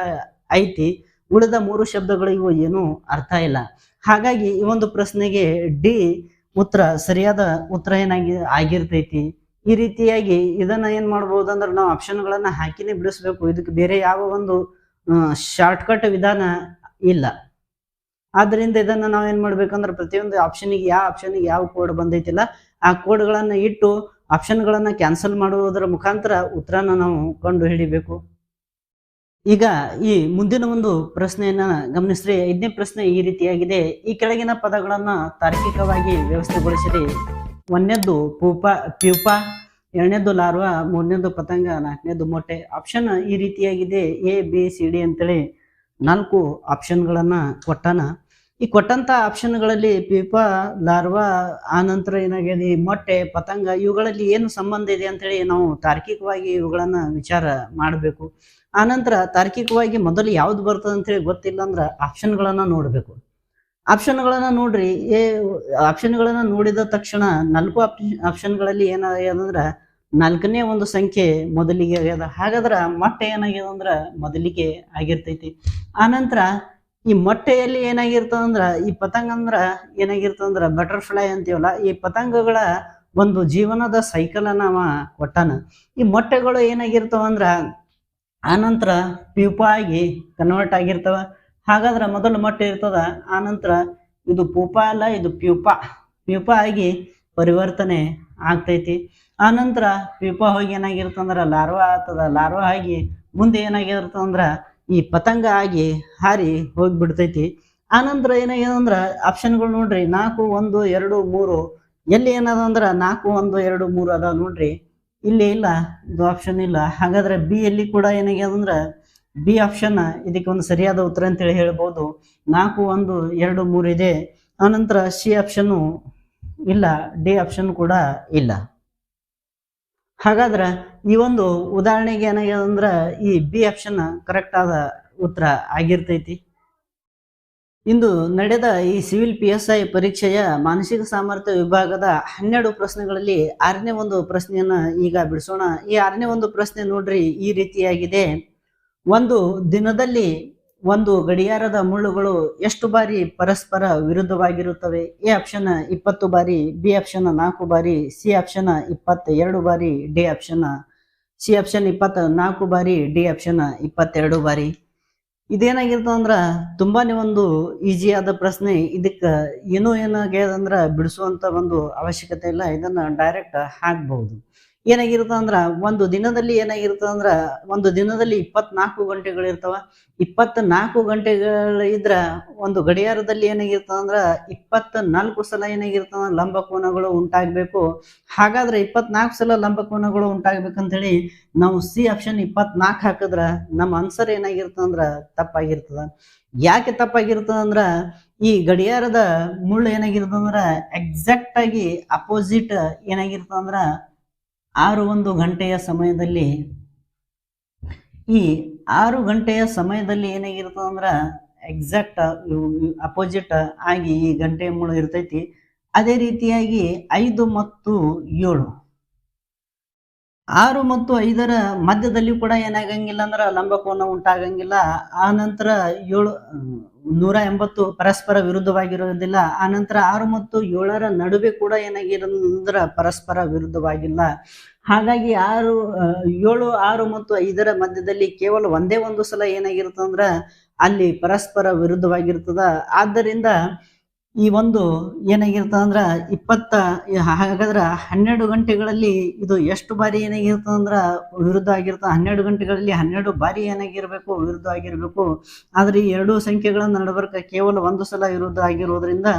ಐತಿ, ಉಳಿದ 3 ಶಬ್ದಗಳಿಗೂ ಏನು ಅರ್ಥ ಇಲ್ಲ. ಹಾಗಾಗಿ ಈ ಒಂದು ಪ್ರಶ್ನೆಗೆ ಡಿ ಉತ್ತರ ಸರಿಯಾದ ಉತ್ತರ ಆಗಿರ್ತೈತಿ. ಈ ರೀತಿಯಾಗಿ ಇದನ್ನ ಏನ್ ಮಾಡ್ಬೋದು ಅಂದ್ರೆ ನಾವು ಆಪ್ಷನ್ಗಳನ್ನ ಹಾಕಿನೇ ಬಿಡಿಸ್ಬೇಕು. ಇದಕ್ಕೆ ಬೇರೆ ಯಾವ ಒಂದು ಶಾರ್ಟ್ಕಟ್ ವಿಧಾನ ಇಲ್ಲ. ಆದ್ರಿಂದ ಇದನ್ನ ನಾವ್ ಏನ್ ಮಾಡ್ಬೇಕಂದ್ರೆ ಪ್ರತಿಯೊಂದು ಆಪ್ಷನ್ಗೆ ಯಾವ ಕೋಡ್ ಬಂದೈತಿಲ್ಲ ಆ ಕೋಡ್ಗಳನ್ನ ಇಟ್ಟು ಆಪ್ಷನ್ಗಳನ್ನ ಕ್ಯಾನ್ಸಲ್ ಮಾಡುವುದರ ಮುಖಾಂತರ ಉತ್ತರನ ನಾವು ಕಂಡು ಹಿಡಿಬೇಕು. ಈಗ ಈ ಮುಂದಿನ ಒಂದು ಪ್ರಶ್ನೆಯನ್ನ ಗಮನಿಸ್ರಿ. 5ನೇ ಪ್ರಶ್ನೆ ಈ ರೀತಿಯಾಗಿದೆ. ಈ ಕೆಳಗಿನ ಪದಗಳನ್ನ ತಾರ್ಕಿಕವಾಗಿ ವ್ಯವಸ್ಥೆಗೊಳಿಸಿರಿ. 1ನೇದ್ದು ಪ್ಯೂಪ, 2ನೇದ್ದು ಲಾರ್ವಾ, 3ನೇದ್ದು ಪತಂಗ, 4ನೇದ್ದು ಮೊಟ್ಟೆ. ಆಪ್ಷನ್ ಈ ರೀತಿಯಾಗಿದೆ. ABCD ಅಂತೇಳಿ 4 ಆಪ್ಷನ್ಗಳನ್ನ ಕೊಟ್ಟಾನ. ಈ ಕೊಟ್ಟಂತ ಆಪ್ಷನ್ಗಳಲ್ಲಿ ಪ್ಯೂಪ, ಲಾರ್ವಾ, ಆ ನಂತರ ಏನಾಗಿದೆ ಮೊಟ್ಟೆ, ಪತಂಗ, ಇವುಗಳಲ್ಲಿ ಏನು ಸಂಬಂಧ ಇದೆ ಅಂತೇಳಿ ನಾವು ತಾರ್ಕಿಕವಾಗಿ ಇವುಗಳನ್ನ ವಿಚಾರ ಮಾಡಬೇಕು. ಆನಂತರ ತಾರ್ಕಿಕವಾಗಿ ಮೊದಲು ಯಾವ್ದು ಬರ್ತದೆ ಅಂತೇಳಿ ಗೊತ್ತಿಲ್ಲ ಅಂದ್ರ ಆಪ್ಷನ್ಗಳನ್ನ ನೋಡ್ಬೇಕು. ಆಪ್ಷನ್ಗಳನ್ನ ನೋಡ್ರಿ. ಆಪ್ಷನ್ಗಳನ್ನ ನೋಡಿದ ತಕ್ಷಣ 4 ಆಪ್ಷನ್ಗಳಲ್ಲಿ ಏನಾಗ್ಯದಂದ್ರ 4ನೇ ಒಂದು ಸಂಖ್ಯೆ ಮೊದಲಿಗೆ ಆಗ್ಯದ. ಹಾಗಾದ್ರ ಮೊಟ್ಟೆ ಏನಾಗ್ಯದ ಅಂದ್ರ ಮೊದಲಿಗೆ ಆಗಿರ್ತೈತಿ. ಆನಂತರ ಈ ಮೊಟ್ಟೆಯಲ್ಲಿ ಏನಾಗಿರ್ತದಂದ್ರ ಈ ಪತಂಗ ಅಂದ್ರ ಏನಾಗಿರ್ತದಂದ್ರ ಬಟರ್ಫ್ಲೈ ಅಂತೀವಲ್ಲ, ಈ ಪತಂಗಗಳ ಒಂದು ಜೀವನದ ಸೈಕಲ್ ಅನ್ನ ಅವ ಕೊಟ್ಟಾನ. ಈ ಮೊಟ್ಟೆಗಳು ಏನಾಗಿರ್ತಾವಂದ್ರ ಆನಂತರ ಪ್ಯೂಪ ಆಗಿ ಕನ್ವರ್ಟ್ ಆಗಿರ್ತವ. ಹಾಗಾದ್ರೆ ಮೊದಲು ಮೊಟ್ಟೆ ಇರ್ತದ, ಆನಂತರ ಇದು ಪೂಪ ಅಲ್ಲ, ಇದು ಪ್ಯೂಪ ಆಗಿ ಪರಿವರ್ತನೆ ಆಗ್ತೈತಿ. ಆನಂತರ ಪ್ಯೂಪ ಹೋಗಿ ಏನಾಗಿರ್ತಂದ್ರ ಲಾರ್ವಾ ಆಗ್ತದ. ಲಾರ್ವಾ ಆಗಿ ಮುಂದೆ ಏನಾಗಿರ್ತಂದ್ರ ಈ ಪತಂಗ ಆಗಿ ಹಾರಿ ಹೋಗ್ಬಿಡ್ತೈತಿ. ಆನಂತರ ಏನಾಗ್ಯದಂದ್ರ ಆಪ್ಷನ್ಗಳು ನೋಡ್ರಿ 4, 1, 2, 3. ಎಲ್ಲಿ ಏನದ ಅಂದ್ರ 4, 1, 2, 3 ಅದ ನೋಡ್ರಿ. ಇಲ್ಲಿ ಇಲ್ಲ, ಇದು ಆಪ್ಷನ್ ಇಲ್ಲ. ಹಾಗಾದ್ರೆ ಬಿ ಯಲ್ಲಿ ಕೂಡ ಏನಾಗ್ಯದಂದ್ರ ಬಿ ಆಪ್ಷನ್ ಇದಕ್ಕೆ ಒಂದು ಸರಿಯಾದ ಉತ್ತರ ಅಂತೇಳಿ ಹೇಳ್ಬೋದು. 4, 1, 2, 3 ಇದೆ. ಆನಂತರ ಸಿ ಆಪ್ಷನ್ ಇಲ್ಲ, ಡಿ ಆಪ್ಷನ್ ಕೂಡ ಇಲ್ಲ. ಹಾಗಾದ್ರ ಈ ಒಂದು ಉದಾಹರಣೆಗೆ ಏನಾಗ್ಯದಂದ್ರ ಈ ಬಿ ಆಪ್ಷನ್ ಕರೆಕ್ಟ್ ಆದ ಉತ್ತರ ಆಗಿರ್ತೈತಿ. ಇಂದು ನಡೆದ ಈ ಸಿವಿಲ್ PSI ಪರೀಕ್ಷೆಯ ಮಾನಸಿಕ ಸಾಮರ್ಥ್ಯ ವಿಭಾಗದ 12 ಪ್ರಶ್ನೆಗಳಲ್ಲಿ 6ನೇ ಒಂದು ಪ್ರಶ್ನೆಯನ್ನ ಈಗ ಬಿಡಿಸೋಣ. ಈ 6ನೇ ಒಂದು ಪ್ರಶ್ನೆ ನೋಡ್ರಿ ಈ ರೀತಿಯಾಗಿದೆ. ಒಂದು ದಿನದಲ್ಲಿ ಒಂದು ಗಡಿಯಾರದ ಮುಳ್ಳುಗಳು ಎಷ್ಟು ಬಾರಿ ಪರಸ್ಪರ ವಿರುದ್ಧವಾಗಿರುತ್ತವೆ? ಎ ಆಪ್ಷನ್ 20 ಬಾರಿ, ಬಿ ಆಪ್ಷನ್ 4 ಬಾರಿ, ಸಿ ಆಪ್ಷನ್ 22 ಬಾರಿ, ಡಿ ಆಪ್ಷನ್ 24 ಬಾರಿ, ಡಿ ಆಪ್ಷನ್ 22 ಬಾರಿ. ಇದೇನಾಗಿರ್ತದಂದ್ರ ತುಂಬಾನೇ ಒಂದು ಈಜಿ ಆದ ಪ್ರಶ್ನೆ. ಇದಕ್ಕ ಏನಾಗ್ಯದಂದ್ರ ಬಿಡಿಸುವಂತ ಒಂದು ಅವಶ್ಯಕತೆ ಇಲ್ಲ, ಇದನ್ನ ಡೈರೆಕ್ಟ್ ಹಾಕ್ಬಹುದು. ಏನಾಗಿರ್ತದಂದ್ರ ಒಂದು ದಿನದಲ್ಲಿ ಏನಾಗಿರ್ತದಂದ್ರ ಒಂದು ದಿನದಲ್ಲಿ 24 ಗಂಟೆಗಳು ಇರ್ತಾವ. 24 ಗಂಟೆಗಳು ಇದ್ರ ಒಂದು ಗಡಿಯಾರದಲ್ಲಿ ಏನಾಗಿರ್ತದಂದ್ರ 24 ಸಲ ಏನಾಗಿರ್ತದ ಲಂಬಕೋನಗಳು ಉಂಟಾಗ್ಬೇಕು. ಹಾಗಾದ್ರೆ 24 ಸಲ ಲಂಬಕೋನಗಳು ಉಂಟಾಗ್ಬೇಕಂತ ಹೇಳಿ ನಾವು ಸಿ ಆಪ್ಷನ್ 24 ಹಾಕಿದ್ರ ನಮ್ಮ ಆನ್ಸರ್ ಏನಾಗಿರ್ತದಂದ್ರ ತಪ್ಪಾಗಿರ್ತದ. ಯಾಕೆ ತಪ್ಪಾಗಿರ್ತದಂದ್ರ ಈ ಗಡಿಯಾರದ ಮುಳ್ಳು ಏನಾಗಿರ್ತದಂದ್ರ ಎಕ್ಸಾಕ್ಟ್ ಆಗಿ ಅಪೋಸಿಟ್ ಏನಾಗಿರ್ತದಂದ್ರ 6 ಗಂಟೆಯ ಸಮಯದಲ್ಲಿ ಈ 6 ಗಂಟೆಯ ಸಮಯದಲ್ಲಿ ಏನಾಗಿರ್ತದಂದ್ರ ಎಕ್ಸಾಕ್ಟ್ ಅಪೋಸಿಟ್ ಆಗಿ ಈ ಗಂಟೆಯ ಮುಳ್ಳು ಇರ್ತೈತಿ. ಅದೇ ರೀತಿಯಾಗಿ 5 ಮತ್ತು 7, 6 ಮತ್ತು 5ರ ಮಧ್ಯದಲ್ಲಿ ಕೂಡ ಏನಾಗಂಗಿಲ್ಲ ಅಂದ್ರ ಲಂಬಕೋನ ಉಂಟಾಗಂಗಿಲ್ಲ. ಆ ನಂತರ 180 ಪರಸ್ಪರ ವಿರುದ್ಧವಾಗಿರೋದಿಲ್ಲ. ಆ ನಂತರ 6 ಮತ್ತು 7ರ ನಡುವೆ ಕೂಡ ಏನಾಗಿರಂದ್ರ ಪರಸ್ಪರ ವಿರುದ್ಧವಾಗಿಲ್ಲ. ಹಾಗಾಗಿ 7, 6 ಮತ್ತು 5ರ ಮಧ್ಯದಲ್ಲಿ ಕೇವಲ ಒಂದೇ ಒಂದು ಸಲ ಏನಾಗಿರ್ತದಂದ್ರ ಅಲ್ಲಿ ಪರಸ್ಪರ ವಿರುದ್ಧವಾಗಿರ್ತದ. ಆದ್ದರಿಂದ ಈ ಒಂದು ಏನಾಗಿರ್ತದಂದ್ರ 20 ಹಾಗಾದ್ರ 12 ಗಂಟೆಗಳಲ್ಲಿ ಇದು ಎಷ್ಟು ಬಾರಿ ಏನಾಗಿರ್ತದಂದ್ರ ವಿರುದ್ಧ ಆಗಿರ್ತದ. 12 ಗಂಟೆಗಳಲ್ಲಿ 12 ಬಾರಿ ಏನಾಗಿರ್ಬೇಕು ವಿರುದ್ಧ ಆಗಿರ್ಬೇಕು. ಆದ್ರೆ ಈ 2 ಸಂಖ್ಯೆಗಳ ನಡುಬರ್ಕ ಕೇವಲ ಒಂದು ಸಲ ವಿರುದ್ಧ ಆಗಿರೋದ್ರಿಂದ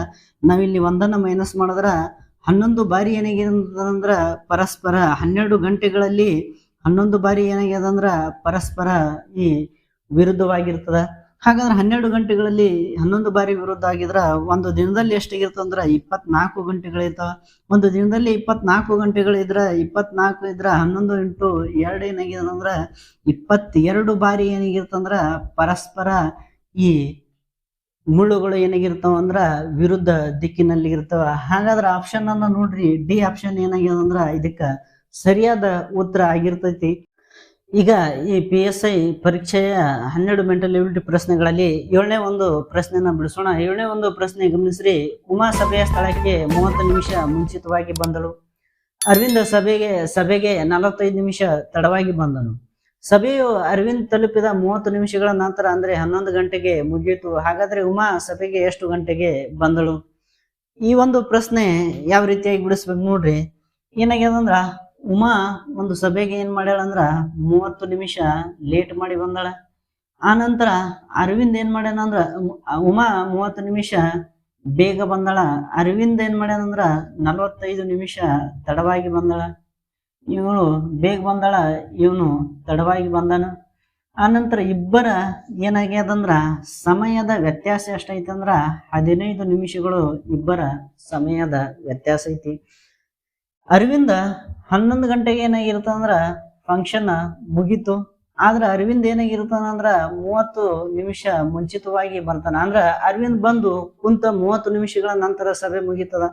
ನಾವಿಲ್ಲಿ ಒಂದನ್ನ ಮೈನಸ್ ಮಾಡಿದ್ರ 11 ಬಾರಿ ಏನಾಗಿರ್ತದಂದ್ರ ಪರಸ್ಪರ 12 ಗಂಟೆಗಳಲ್ಲಿ 11 ಬಾರಿ ಏನಾಗ್ಯದಂದ್ರ ಪರಸ್ಪರ ಈ ವಿರುದ್ಧವಾಗಿರ್ತದ. ಹಾಗಾದ್ರೆ 12 ಗಂಟೆಗಳಲ್ಲಿ 11 ಬಾರಿ ವಿರುದ್ಧ ಆಗಿದ್ರ ಒಂದು ದಿನದಲ್ಲಿ ಎಷ್ಟಾಗಿರ್ತಂದ್ರ 24 ಗಂಟೆಗಳಿರ್ತಾವ. ಒಂದು ದಿನದಲ್ಲಿ 24 ಗಂಟೆಗಳಿದ್ರ 24 ಇದ್ರ 11 ಇಂಟು 2 ಏನಾಗಿರ್ತಂದ್ರ 22 ಬಾರಿ ಏನಾಗಿರ್ತಂದ್ರ ಪರಸ್ಪರ ಈ ಮುಳ್ಳುಗಳು ಏನಾಗಿರ್ತಾವ ಅಂದ್ರ ವಿರುದ್ಧ ದಿಕ್ಕಿನಲ್ಲಿ ಇರ್ತಾವ. ಹಾಗಾದ್ರೆ ಆಪ್ಷನ್ ಅನ್ನ ನೋಡ್ರಿ, ಡಿ ಆಪ್ಷನ್ ಏನಾಗ್ಯದಂದ್ರ ಇದಕ್ಕ ಸರಿಯಾದ ಉತ್ತರ ಆಗಿರ್ತೈತಿ. ಈಗ ಈ PSI ಪರೀಕ್ಷೆಯ 12 ಮೆಂಟಲ್ ಎಬಿಲಿಟಿ ಪ್ರಶ್ನೆಗಳಲ್ಲಿ 7ನೇ ಒಂದು ಪ್ರಶ್ನೆನ ಬಿಡಿಸೋಣ. 7ನೇ ಒಂದು ಪ್ರಶ್ನೆ ಗಮನಿಸ್ರಿ. ಉಮಾ ಸಭೆಯ ಸ್ಥಳಕ್ಕೆ 30 ನಿಮಿಷ ಮುಂಚಿತವಾಗಿ ಬಂದಳು. ಅರವಿಂದ್ ಸಭೆಗೆ 45 ನಿಮಿಷ ತಡವಾಗಿ ಬಂದನು. ಸಭೆಯು ಅರವಿಂದ್ ತಲುಪಿದ 30 ನಿಮಿಷಗಳ ನಂತರ ಅಂದ್ರೆ 11 ಗಂಟೆಗೆ ಮುಗಿಯಿತು. ಹಾಗಾದ್ರೆ ಉಮಾ ಸಭೆಗೆ ಎಷ್ಟು ಗಂಟೆಗೆ ಬಂದಳು? ಈ ಒಂದು ಪ್ರಶ್ನೆ ಯಾವ ರೀತಿಯಾಗಿ ಬಿಡಿಸ್ಬೇಕು ನೋಡ್ರಿ. ಏನಾಗ್ಯದಂದ್ರ ಉಮಾ ಒಂದು ಸಭೆಗೆ ಏನ್ ಮಾಡ್ಯಾಳ ಅಂದ್ರ 30 ನಿಮಿಷ ಲೇಟ್ ಮಾಡಿ ಬಂದಾಳ. ಆ ನಂತರ ಅರವಿಂದ್ ಏನ್ ಮಾಡ್ಯಾನ ಅಂದ್ರ ಉಮಾ 30 ನಿಮಿಷ ಬೇಗ ಬಂದಾಳ. ಅರವಿಂದ್ ಏನ್ ಮಾಡ್ಯಾನಂದ್ರ 45 ನಿಮಿಷ ತಡವಾಗಿ ಬಂದಾಳ. ಇವಳು ಬೇಗ ಬಂದಾಳ, ಇವನು ತಡವಾಗಿ ಬಂದಾನ. ಆ ನಂತರ ಇಬ್ಬರ ಏನಾಗ್ಯದಂದ್ರ ಸಮಯದ ವ್ಯತ್ಯಾಸ ಎಷ್ಟೈತಂದ್ರ 15 ನಿಮಿಷಗಳು ಇಬ್ಬರ ಸಮಯದ ವ್ಯತ್ಯಾಸ ಐತಿ. ಅರವಿಂದ 11 ಗಂಟೆಗೆ ಏನಾಗಿರ್ತಂದ್ರ ಫಂಕ್ಷನ್ ಮುಗೀತು. ಆದ್ರ ಅರವಿಂದ್ ಏನಾಗಿರ್ತಾನಂದ್ರ 30 ನಿಮಿಷ ಮುಂಚಿತವಾಗಿ ಬರ್ತಾನ. ಅಂದ್ರ ಅರವಿಂದ್ ಬಂದು ಕುಂತ 30 ನಿಮಿಷಗಳ ನಂತರ ಸಭೆ ಮುಗೀತದ.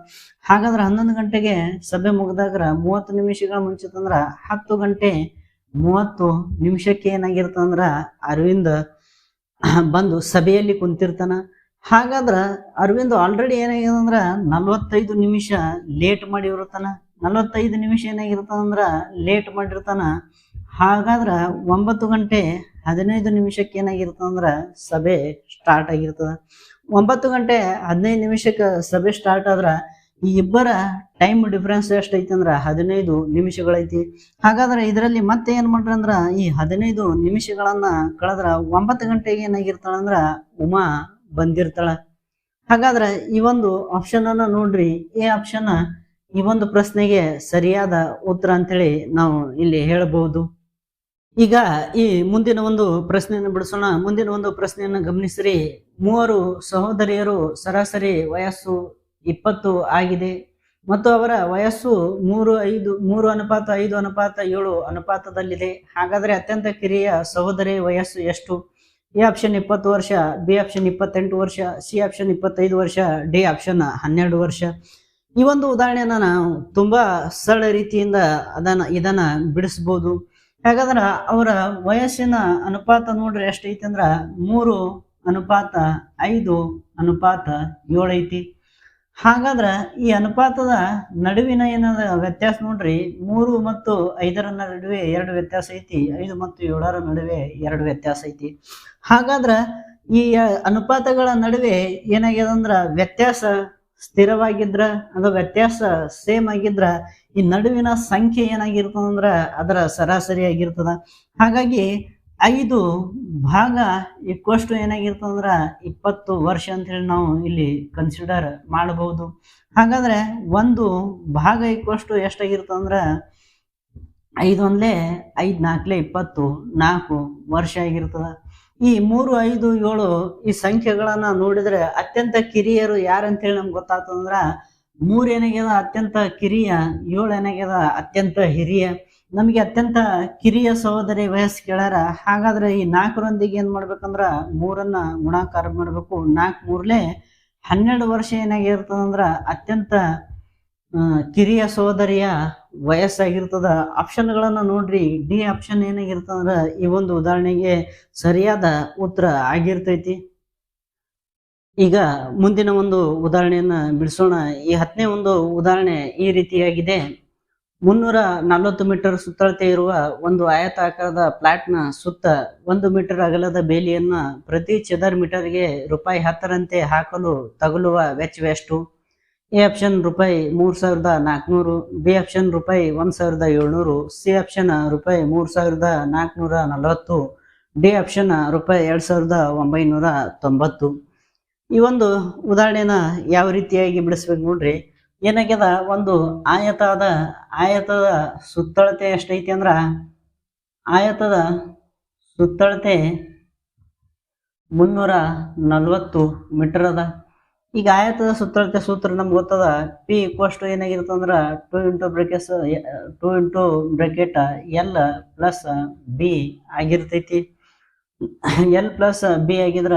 ಹಾಗಾದ್ರ 11 ಗಂಟೆಗೆ ಸಭೆ ಮುಗ್ದಾಗ್ರ 30 ನಿಮಿಷಗಳ ಮುಂಚಿತ ಅಂದ್ರ 10 ಗಂಟೆ 30 ನಿಮಿಷಕ್ಕೆ ಏನಾಗಿರ್ತಂದ್ರ ಅರವಿಂದ್ ಬಂದು ಸಭೆಯಲ್ಲಿ ಕುಂತಿರ್ತಾನ. ಹಾಗಾದ್ರ ಅರವಿಂದ್ ಆಲ್ರೆಡಿ ಏನಾಗಿದಂದ್ರ 45 ನಿಮಿಷ ಲೇಟ್ ಮಾಡಿ ಇರ್ತಾನ. 45 ನಿಮಿಷ ಏನಾಗಿರ್ತಾನಂದ್ರ ಲೇಟ್ ಮಾಡಿರ್ತಾನ. ಹಾಗಾದ್ರ 9 ಗಂಟೆ 15 ನಿಮಿಷಕ್ಕೆ ಏನಾಗಿರ್ತಂದ್ರ ಸಭೆ ಸ್ಟಾರ್ಟ್ ಆಗಿರ್ತದ. 9 ಗಂಟೆ 15 ನಿಮಿಷಕ್ಕೆ ಸಭೆ ಸ್ಟಾರ್ಟ್ ಆದ್ರ ಈ ಇಬ್ಬರ ಟೈಮ್ ಡಿಫ್ರೆನ್ಸ್ ಎಷ್ಟೈತಿ ಅಂದ್ರ 15 ನಿಮಿಷಗಳೈತಿ. ಹಾಗಾದ್ರೆ ಇದರಲ್ಲಿ ಮತ್ತೆ ಏನ್ ಮಾಡ್ರಿ ಅಂದ್ರ ಈ 15 ನಿಮಿಷಗಳನ್ನ ಕಳೆದ್ರ 9 ಗಂಟೆಗೆ ಏನಾಗಿರ್ತಾಳಂದ್ರ ಉಮಾ ಬಂದಿರ್ತಾಳ. ಹಾಗಾದ್ರೆ ಈ ಒಂದು ಆಪ್ಷನ್ ಅನ್ನ ನೋಡ್ರಿ. ಈ ಆಪ್ಷನ್ ಈ ಒಂದು ಪ್ರಶ್ನೆಗೆ ಸರಿಯಾದ ಉತ್ತರ ಅಂತೇಳಿ ನಾವು ಇಲ್ಲಿ ಹೇಳಬಹುದು. ಈಗ ಈ ಮುಂದಿನ ಒಂದು ಪ್ರಶ್ನೆಯನ್ನು ಬಿಡಿಸೋಣ. ಮುಂದಿನ ಒಂದು ಪ್ರಶ್ನೆಯನ್ನು ಗಮನಿಸಿರಿ. 3 ಸಹೋದರಿಯರು ಸರಾಸರಿ ವಯಸ್ಸು 20 ಆಗಿದೆ ಮತ್ತು ಅವರ ವಯಸ್ಸು 3:5:7 ಅನುಪಾತದಲ್ಲಿದೆ. ಹಾಗಾದ್ರೆ ಅತ್ಯಂತ ಕಿರಿಯ ಸಹೋದರಿ ವಯಸ್ಸು ಎಷ್ಟು? ಎ ಆಪ್ಷನ್ 20 ವರ್ಷ, ಬಿ ಆಪ್ಷನ್ 28 ವರ್ಷ, ಸಿ ಆಪ್ಷನ್ 25 ವರ್ಷ, ಡಿ ಆಪ್ಷನ್ 12 ವರ್ಷ. ಈ ಒಂದು ಉದಾಹರಣೆಯನ್ನ ನಾವು ತುಂಬಾ ಸರಳ ರೀತಿಯಿಂದ ಇದನ್ನ ಬಿಡಿಸ್ಬೋದು. ಹಾಗಾದ್ರ ಅವರ ವಯಸ್ಸಿನ ಅನುಪಾತ ನೋಡ್ರಿ ಎಷ್ಟೈತಿ ಅಂದ್ರ 3:5:7 ಐತಿ. ಹಾಗಾದ್ರ ಈ ಅನುಪಾತದ ನಡುವಿನ ಏನದ ವ್ಯತ್ಯಾಸ ನೋಡ್ರಿ, 3 ಮತ್ತು 5ರ ನಡುವೆ 2 ವ್ಯತ್ಯಾಸ ಐತಿ, 5 ಮತ್ತು 7ರ ನಡುವೆ 2 ವ್ಯತ್ಯಾಸ ಐತಿ. ಹಾಗಾದ್ರ ಈ ಅನುಪಾತಗಳ ನಡುವೆ ಏನಾಗ್ಯದಂದ್ರ ವ್ಯತ್ಯಾಸ ಸ್ಥಿರವಾಗಿದ್ರ ಅದು ವ್ಯತ್ಯಾಸ ಸೇಮ್ ಆಗಿದ್ರ ಈ ನಡುವಿನ ಸಂಖ್ಯೆ ಏನಾಗಿರ್ತದಂದ್ರ ಅದರ ಸರಾಸರಿ ಆಗಿರ್ತದ. ಹಾಗಾಗಿ 5 ಭಾಗ ಇಕ್ವಷ್ಟು ಏನಾಗಿರ್ತದಂದ್ರ 20 ವರ್ಷ ಅಂತ ಹೇಳಿ ನಾವು ಇಲ್ಲಿ ಕನ್ಸಿಡರ್ ಮಾಡಬಹುದು. ಹಾಗಾದ್ರೆ 1 ಭಾಗ ಇಕ್ವಷ್ಟು ಎಷ್ಟಾಗಿರ್ತದಂದ್ರ 5 1 5 4 20 4 ವರ್ಷ ಆಗಿರ್ತದ. ಈ 3 5 7 ಈ ಸಂಖ್ಯೆಗಳನ್ನ ನೋಡಿದ್ರೆ ಅತ್ಯಂತ ಕಿರಿಯರು ಯಾರಂತ ಹೇಳಿ ನಮ್ಗೆ ಗೊತ್ತಾಗ್ತದಂದ್ರ 3 ಏನಾಗ್ಯದ ಅತ್ಯಂತ ಕಿರಿಯ, 7 ಏನಾಗ್ಯದ ಅತ್ಯಂತ ಹಿರಿಯ. ನಮಗೆ ಅತ್ಯಂತ ಕಿರಿಯ ಸಹೋದರಿ ವಯಸ್ಸು ಕೇಳ್ಯಾರ. ಹಾಗಾದ್ರೆ ಈ 4ರೊಂದಿಗೆ ಏನ್ ಮಾಡ್ಬೇಕಂದ್ರ 3ಅನ್ನ ಗುಣಾಕಾರ ಮಾಡ್ಬೇಕು. 4 3 12 ವರ್ಷ ಏನಾಗಿರ್ತದಂದ್ರ ಅತ್ಯಂತ ಕಿರಿಯ ಸಹೋದರಿಯ ವಯಸ್ಸಾಗಿರ್ತದ. ಆಪ್ಷನ್ಗಳನ್ನ ನೋಡ್ರಿ. ಡಿ ಆಪ್ಷನ್ ಏನಾಗಿರ್ತದಂದ್ರ ಈ ಒಂದು ಉದಾಹರಣೆಗೆ ಸರಿಯಾದ ಉತ್ತರ ಆಗಿರ್ತೈತಿ. ಈಗ ಮುಂದಿನ ಒಂದು ಉದಾಹರಣೆಯನ್ನ ಬಿಡಿಸೋಣ. ಈ 10ನೇ ಒಂದು ಉದಾಹರಣೆ ಈ ರೀತಿಯಾಗಿದೆ. 340 ಮೀಟರ್ ಸುತ್ತಳತೆ ಇರುವ ಒಂದು ಆಯತಾಕಾರದ ಪ್ಲಾಟ್ನ ಸುತ್ತ 1 ಮೀಟರ್ ಅಗಲದ ಬೇಲಿಯನ್ನ ಪ್ರತಿ ಚದರ್ ಮೀಟರ್ಗೆ ₹10ರಂತೆ ಹಾಕಲು ತಗುಲುವ ವೆಚ್ಚವೆಷ್ಟು? A option ₹3,400, B option ₹1,700, C option ₹3,440, D option ₹2,990. ಈ ಒಂದು ಉದಾಹರಣೆನ ಯಾವ ರೀತಿಯಾಗಿ ಬಿಡಿಸ್ಬೇಕು ನೋಡ್ರಿ. ಏನಾಗ್ಯದ, ಒಂದು ಆಯತದ ಸುತ್ತಳತೆ ಎಷ್ಟೈತಿ ಅಂದ್ರ ಆಯತದ ಸುತ್ತಳತೆ 340 ಮೀಟರ್ ಅದ. ಈಗ ಆಯತದ ಸುತ್ತಳತೆ ಸೂತ್ರ ನಮ್ಗೆ ಗೊತ್ತದ. ಪಿ ಇಕ್ವಷ್ಟು ಏನಾಗಿರ್ತಂದ್ರ 2 into bracket L plus B ಆಗಿರ್ತೈತಿ. ಎಲ್ ಪ್ಲಸ್ ಬಿ ಆಗಿದ್ರ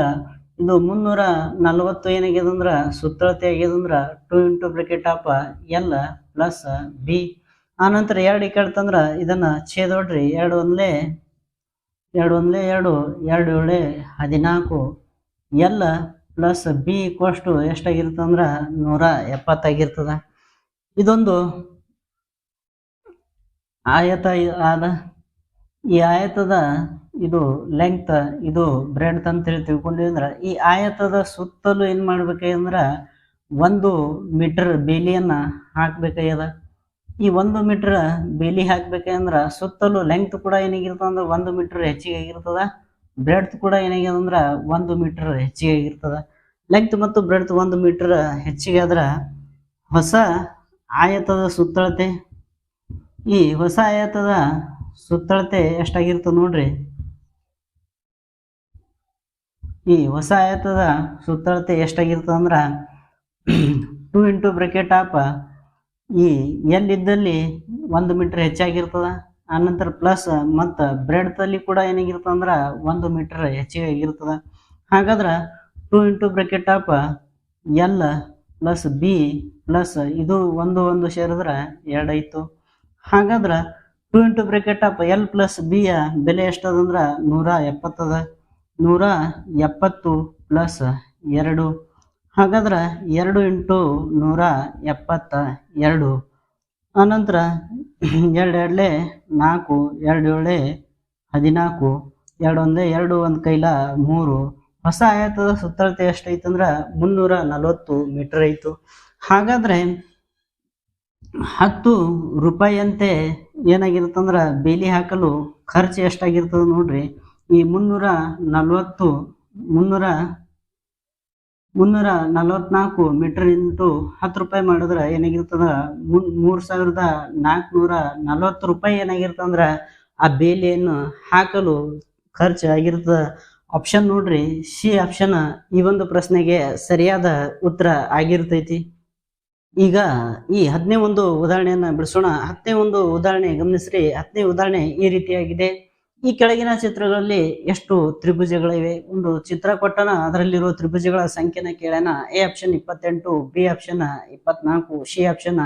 ಇದು 340 ಏನಾಗ್ಯದಂದ್ರ ಸುತ್ತಳತೆ ಆಗ್ಯದಂದ್ರ 2 into bracket of L plus B. ಆನಂತರ 2 ಈ ಕಡೆ ತಂದ್ರೆ ಇದನ್ನ ಛೇದೊಡ್ರಿ. 2 ಒಂದ್ಲೆ 2 ಒಂದ್ಲೆ 2, 2 ಏಳೆ 14. L plus B equals to ಎಷ್ಟಾಗಿರ್ತಂದ್ರ 170 ಆಗಿರ್ತದ. ಇದೊಂದು ಆಯತ ಆದ. ಈ ಆಯತದ ಇದು ಲೆಂತ್, ಇದು ಬ್ರೆಡ್ತ್ ಅಂತ ಹೇಳಿ ತಿಳ್ಕೊಂಡಿವಿ ಅಂದ್ರ ಈ ಆಯತದ ಸುತ್ತಲೂ ಏನ್ ಮಾಡ್ಬೇಕಂದ್ರ 1 ಮೀಟರ್ ಬೇಲಿಯನ್ನ ಹಾಕ್ಬೇಕಾಗ್ಯದ. ಈ 1 ಮೀಟರ್ ಬೇಲಿ ಹಾಕ್ಬೇಕಂದ್ರ ಸುತ್ತಲೂ ಲೆಂತ್ ಕೂಡ ಏನಾಗಿರ್ತದ 1 ಮೀಟರ್ ಹೆಚ್ಚಿಗೆ ಆಗಿರ್ತದ. ಬ್ರೆಡ್ತ್ ಕೂಡ ಏನಾಗ್ಯದಂದ್ರ 1 ಮೀಟರ್ ಹೆಚ್ಚಿಗೆ ಆಗಿರ್ತದ. ಲೆಂತ್ ಮತ್ತು ಬ್ರೆಡ್ತ್ 1 ಮೀಟರ್ ಹೆಚ್ಚಿಗೆ ಆದ್ರ ಹೊಸ ಆಯತದ ಸುತ್ತಳತೆ, ಈ ಹೊಸ ಆಯತದ ಸುತ್ತಳತೆ ಎಷ್ಟಾಗಿರ್ತದ ನೋಡ್ರಿ. ಈ ಹೊಸ ಆಯತದ ಸುತ್ತಳತೆ ಎಷ್ಟಾಗಿರ್ತದ ಅಂದ್ರ 2 ಇಂಟು ಬ್ರಾಕೆಟ್ ಆಫ್ ಈ ಎಲ್ ಇದ್ದಲ್ಲಿ 1 ಮೀಟರ್ ಹೆಚ್ಚಾಗಿರ್ತದ. ಆನಂತರ ಪ್ಲಸ್ ಮತ್ತು ಬ್ರೆಡ್ತ್ ಅಲ್ಲಿ ಕೂಡ ಏನಾಗಿರ್ತದ ಅಂದ್ರ 1 ಮೀಟರ್ ಹೆಚ್ಚಿಗೆ ಆಗಿರ್ತದ. ಹಾಗಾದ್ರೆ 2 into bracket of L plus B plus ಇದು 1 ಸೇರಿದ್ರೆ 2 ಆಯ್ತು. ಹಾಗಾದ್ರೆ 2 into bracket of L plus B ಯ ಬೆಲೆ ಎಷ್ಟದಂದ್ರ 170 ಅದ. 170 ಪ್ಲಸ್ 2. ಹಾಗಾದ್ರೆ 2 ಇಂಟು 172. ಅನಂತರ 2 ಎರಡ್ಲೆ 4, 2 ಏಳೆ 14, 2 ಒಂದೇ 2, 1 ಕೈಲ 3. ಹೊಸ ಆಯತದ ಸುತ್ತಳತೆ ಎಷ್ಟೈತಂದ್ರ 340 ಮೀಟರ್ ಐತು. ಹಾಗಾದ್ರೆ 10 ರೂಪಾಯಿಯಂತೆ ಏನಾಗಿರುತ್ತಂದ್ರ ಬೇಲಿ ಹಾಕಲು ಖರ್ಚು ಎಷ್ಟಾಗಿರ್ತದ ನೋಡ್ರಿ. ಈ 344 ಮೀಟರ್ ಇಂಟು 10 ರೂಪಾಯಿ ಮಾಡಿದ್ರೆ ಏನಾಗಿರ್ತದ 3440 ರೂಪಾಯಿ ಏನಾಗಿರ್ತಂದ್ರ ಆ ಬೇಲಿಯನ್ನು ಹಾಕಲು ಖರ್ಚು ಆಗಿರ್ತದ. ಆಪ್ಷನ್ ನೋಡ್ರಿ, ಸಿ ಆಪ್ಷನ್ ಈ ಒಂದು ಪ್ರಶ್ನೆಗೆ ಸರಿಯಾದ ಉತ್ತರ ಆಗಿರ್ತೈತಿ. ಈಗ ಈ 11 ಉದಾಹರಣೆಯನ್ನ ಬಿಡಿಸೋಣ. 11 ಉದಾಹರಣೆ ಗಮನಿಸ್ರಿ. 10ನೇ ಉದಾಹರಣೆ ಈ ರೀತಿಯಾಗಿದೆ. ಈ ಕೆಳಗಿನ ಚಿತ್ರಗಳಲ್ಲಿ ಎಷ್ಟು ತ್ರಿಭುಜಗಳಿವೆ? ಒಂದು ಚಿತ್ರ ಕೊಟ್ಟನ, ಅದರಲ್ಲಿರುವ ತ್ರಿಭುಜಗಳ ಸಂಖ್ಯೆನ ಕೇಳೋಣ. A option 28, B option 24, C option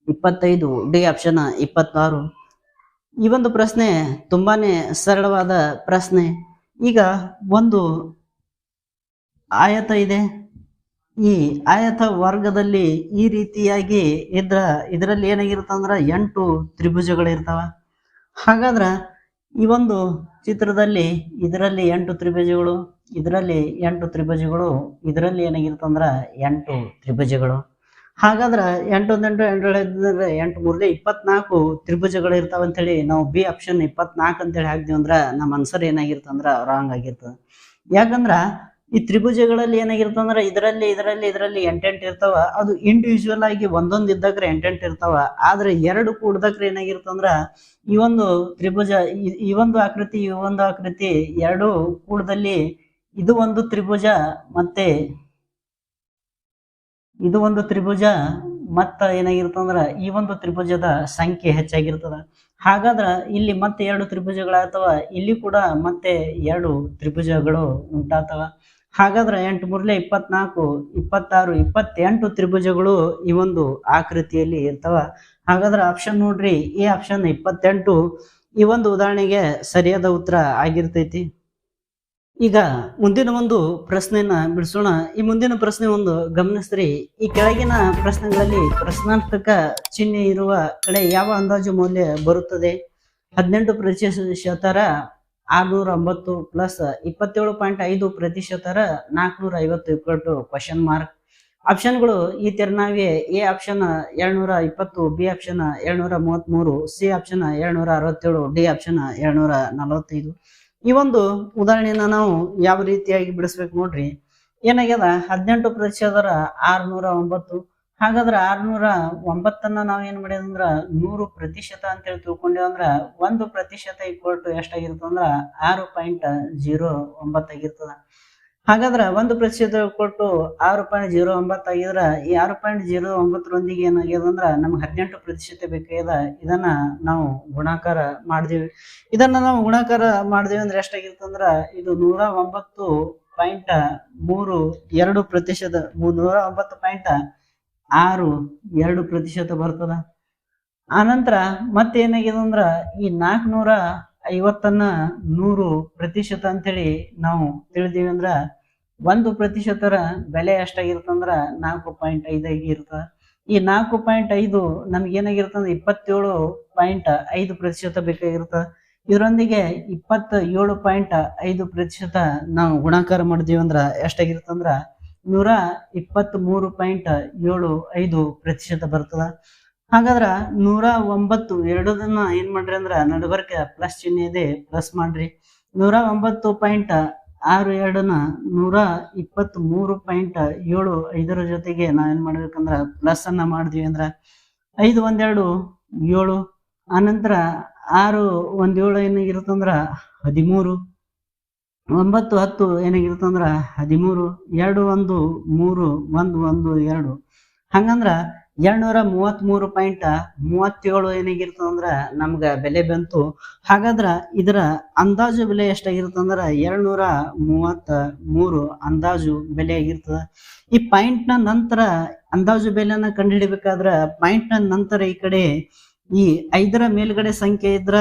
25, D option 26. ಈ ಒಂದು ಪ್ರಶ್ನೆ ತುಂಬಾನೇ ಸರಳವಾದ ಪ್ರಶ್ನೆ. ಈಗ ಒಂದು ಆಯತ ಇದೆ. ಈ ಆಯತ ವರ್ಗದಲ್ಲಿ ಈ ರೀತಿಯಾಗಿ ಇದರಲ್ಲಿ ಏನಾಗಿರ್ತಂದ್ರ 8 ತ್ರಿಭುಜಗಳಿರ್ತಾವ. ಹಾಗಾದ್ರ ಈ ಒಂದು ಚಿತ್ರದಲ್ಲಿ ಇದರಲ್ಲಿ 8 ತ್ರಿಭುಜಗಳು, ಇದರಲ್ಲಿ 8 ತ್ರಿಭುಜಗಳು, ಇದರಲ್ಲಿ ಏನಾಗಿರ್ತಂದ್ರ 8 ತ್ರಿಭುಜಗಳು. ಹಾಗಾದ್ರ 8 8 8 3 24 ತ್ರಿಭುಜಗಳು ಇರ್ತಾವ ಅಂತ ಹೇಳಿ ನಾವು ಬಿ ಆಪ್ಷನ್ 24 ಅಂತೇಳಿ ಹಾಕ್ದಿವಿ ಅಂದ್ರ ನಮ್ಮ ಆನ್ಸರ್ ಏನಾಗಿರ್ತಂದ್ರ ರಾಂಗ್ ಆಗಿರ್ತದ. ಯಾಕಂದ್ರ ಈ ತ್ರಿಭುಜಗಳಲ್ಲಿ ಏನಾಗಿರ್ತಂದ್ರ ಇದರಲ್ಲಿ 8 ಇರ್ತಾವ. ಅದು ಇಂಡಿವಿಜುವಲ್ ಆಗಿ ಒಂದೊಂದು ಇದ್ದಕ್ರೆ 8 ಇರ್ತಾವ. ಆದ್ರೆ 2 ಕೂಡ್ದಕ್ರೆ ಏನಾಗಿರ್ತಂದ್ರ ಈ ಒಂದು ತ್ರಿಭುಜ, ಈ ಒಂದು ಆಕೃತಿ, ಈ ಒಂದು ಆಕೃತಿ 2 ಕೂಡದಲ್ಲಿ ಇದು ಒಂದು ತ್ರಿಭುಜ ಮತ್ತೆ ಇದು ಒಂದು ತ್ರಿಭುಜ ಮತ್ತ ಏನಾಗಿರ್ತಂದ್ರ ಈ ಒಂದು ತ್ರಿಭುಜದ ಸಂಖ್ಯೆ ಹೆಚ್ಚಾಗಿರ್ತದ. ಹಾಗಾದ್ರ ಇಲ್ಲಿ ಮತ್ತೆ 2 ತ್ರಿಭುಜಗಳಾಗ್ತವ, ಇಲ್ಲಿ ಕೂಡ ಮತ್ತೆ 2 ತ್ರಿಭುಜಗಳು ಉಂಟಾಗ್ತವ. ಹಾಗಾದ್ರೆ 8 3 24, 26, 28 ತ್ರಿಭುಜಗಳು ಈ ಒಂದು ಆಕೃತಿಯಲ್ಲಿ ಇರ್ತವ. ಹಾಗಾದ್ರೆ ಆಪ್ಷನ್ ನೋಡ್ರಿ, ಈ ಆಪ್ಷನ್ 28 ಈ ಒಂದು ಉದಾಹರಣೆಗೆ ಸರಿಯಾದ ಉತ್ತರ ಆಗಿರ್ತೈತಿ. ಈಗ ಮುಂದಿನ ಒಂದು ಪ್ರಶ್ನೆಯನ್ನ ಬಿಡಿಸೋಣ. ಈ ಮುಂದಿನ ಪ್ರಶ್ನೆ ಒಂದು ಗಮನಿಸ್ರಿ. ಈ ಕೆಳಗಿನ ಪ್ರಶ್ನೆಗಳಲ್ಲಿ ಪ್ರಶ್ನಾರ್ಥಕ ಚಿಹ್ನೆ ಇರುವ ಕಡೆ ಯಾವ ಅಂದಾಜು ಮೌಲ್ಯ ಬರುತ್ತದೆ? 18% 609 ಪ್ಲಸ್ 27.5% 450 ಕ್ವಶನ್ ಮಾರ್ಕ್. ಆಪ್ಷನ್ಗಳು ಈ ತೆರನಾಗಿವೆ. A option 720, B option 733, C option 767, D option 745. ಈ ಒಂದು ಉದಾಹರಣೆಯನ್ನ ನಾವು ಯಾವ ರೀತಿಯಾಗಿ ಬಿಡಿಸ್ಬೇಕು ನೋಡ್ರಿ. ಏನಾಗ್ಯದ 18% 609. ಹಾಗಾದ್ರೆ 609 ನಾವ್ ಏನ್ ಮಾಡಿದಂದ್ರ 100% ಅಂತ ಹೇಳಿ ತಿಳ್ಕೊಂಡೇವಂದ್ರ 1% ಈಕ್ವಲ್ ಟು ಎಷ್ಟಾಗಿರ್ತದಂದ್ರ 6.09 ಆಗಿರ್ತದ. ಹಾಗಾದ್ರ 1% ಈಕ್ವಲ್ ಟು 6.09 ಆಗಿದ್ರ ಈ 6.09 ರೊಂದಿಗೆ ಏನಾಗ್ಯದಂದ್ರ ನಮ್ಗೆ 18% ಬೇಕಾಗ್ಯದ. ಇದನ್ನ ನಾವು ಗುಣಾಕಾರ ಮಾಡಿದೀವಿ. ಅಂದ್ರೆ ಎಷ್ಟಾಗಿರ್ತಂದ್ರ ಇದು 109.32%, 109.62% ಬರ್ತದ. ಆನಂತರ ಮತ್ತೇನಾಗಿದೆ ಅಂದ್ರ ಈ 450ನ್ನ 100% ಅಂತೇಳಿ ನಾವು ತಿಳಿದೀವಿ ಅಂದ್ರ 1%ರ ಬೆಲೆ ಎಷ್ಟಾಗಿರ್ತಂದ್ರ 4.5 ಆಗಿರ್ತ. ಈ 4.5 ನಮ್ಗೇನಾಗಿರ್ತಂದ್ರ 27.5% ಬೇಕಾಗಿರ್ತ. ಇದರೊಂದಿಗೆ 27.5% ನಾವು ಗುಣಾಕಾರ ಮಾಡಿದೀವಿ ಅಂದ್ರ ಎಷ್ಟಾಗಿರ್ತಂದ್ರ 123.75% ಬರ್ತದ. ಹಾಗಾದ್ರ 109 ಎರಡನ್ನ ಏನ್ ಮಾಡ್ರಿ ಅಂದ್ರ ನಡುಬರ್ಕ ಪ್ಲಸ್ ಚಿಹ್ನೆ ಇದೆ, ಪ್ಲಸ್ ಮಾಡ್ರಿ. 109.62ನ 123.75 ಜೊತೆಗೆ ನಾವೇನ್ ಮಾಡ್ಬೇಕಂದ್ರ ಪ್ಲಸ್ ಅನ್ನ ಮಾಡಿದ್ವಿ ಅಂದ್ರ 5 1 2 7, ಆನಂತರ 6 1 7 ಏನಾಗಿರುತ್ತಂದ್ರ 13, 9 10 ಏನಾಗಿರುತ್ತಂದ್ರ 13, 2 1 3 1 1 2. ಹಂಗಂದ್ರ 233.37 ಏನಾಗಿರ್ತದಂದ್ರ ನಮ್ಗ ಬೆಲೆ ಬಂತು. ಹಾಗಾದ್ರ ಇದರ ಅಂದಾಜು ಬೆಲೆ ಎಷ್ಟಾಗಿರ್ತಂದ್ರ 233 ಅಂದಾಜು ಬೆಲೆ ಆಗಿರ್ತದ. ಈ ಪಾಯಿಂಟ್ ನ ನಂತರ ಅಂದಾಜು ಬೆಲೆನ ಕಂಡುಹಿಡಿಬೇಕಾದ್ರ ಪಾಯಿಂಟ್ ನ ನಂತರ ಈ ಕಡೆ ಈ 5ರ ಮೇಲ್ಗಡೆ ಸಂಖ್ಯೆ ಇದ್ರ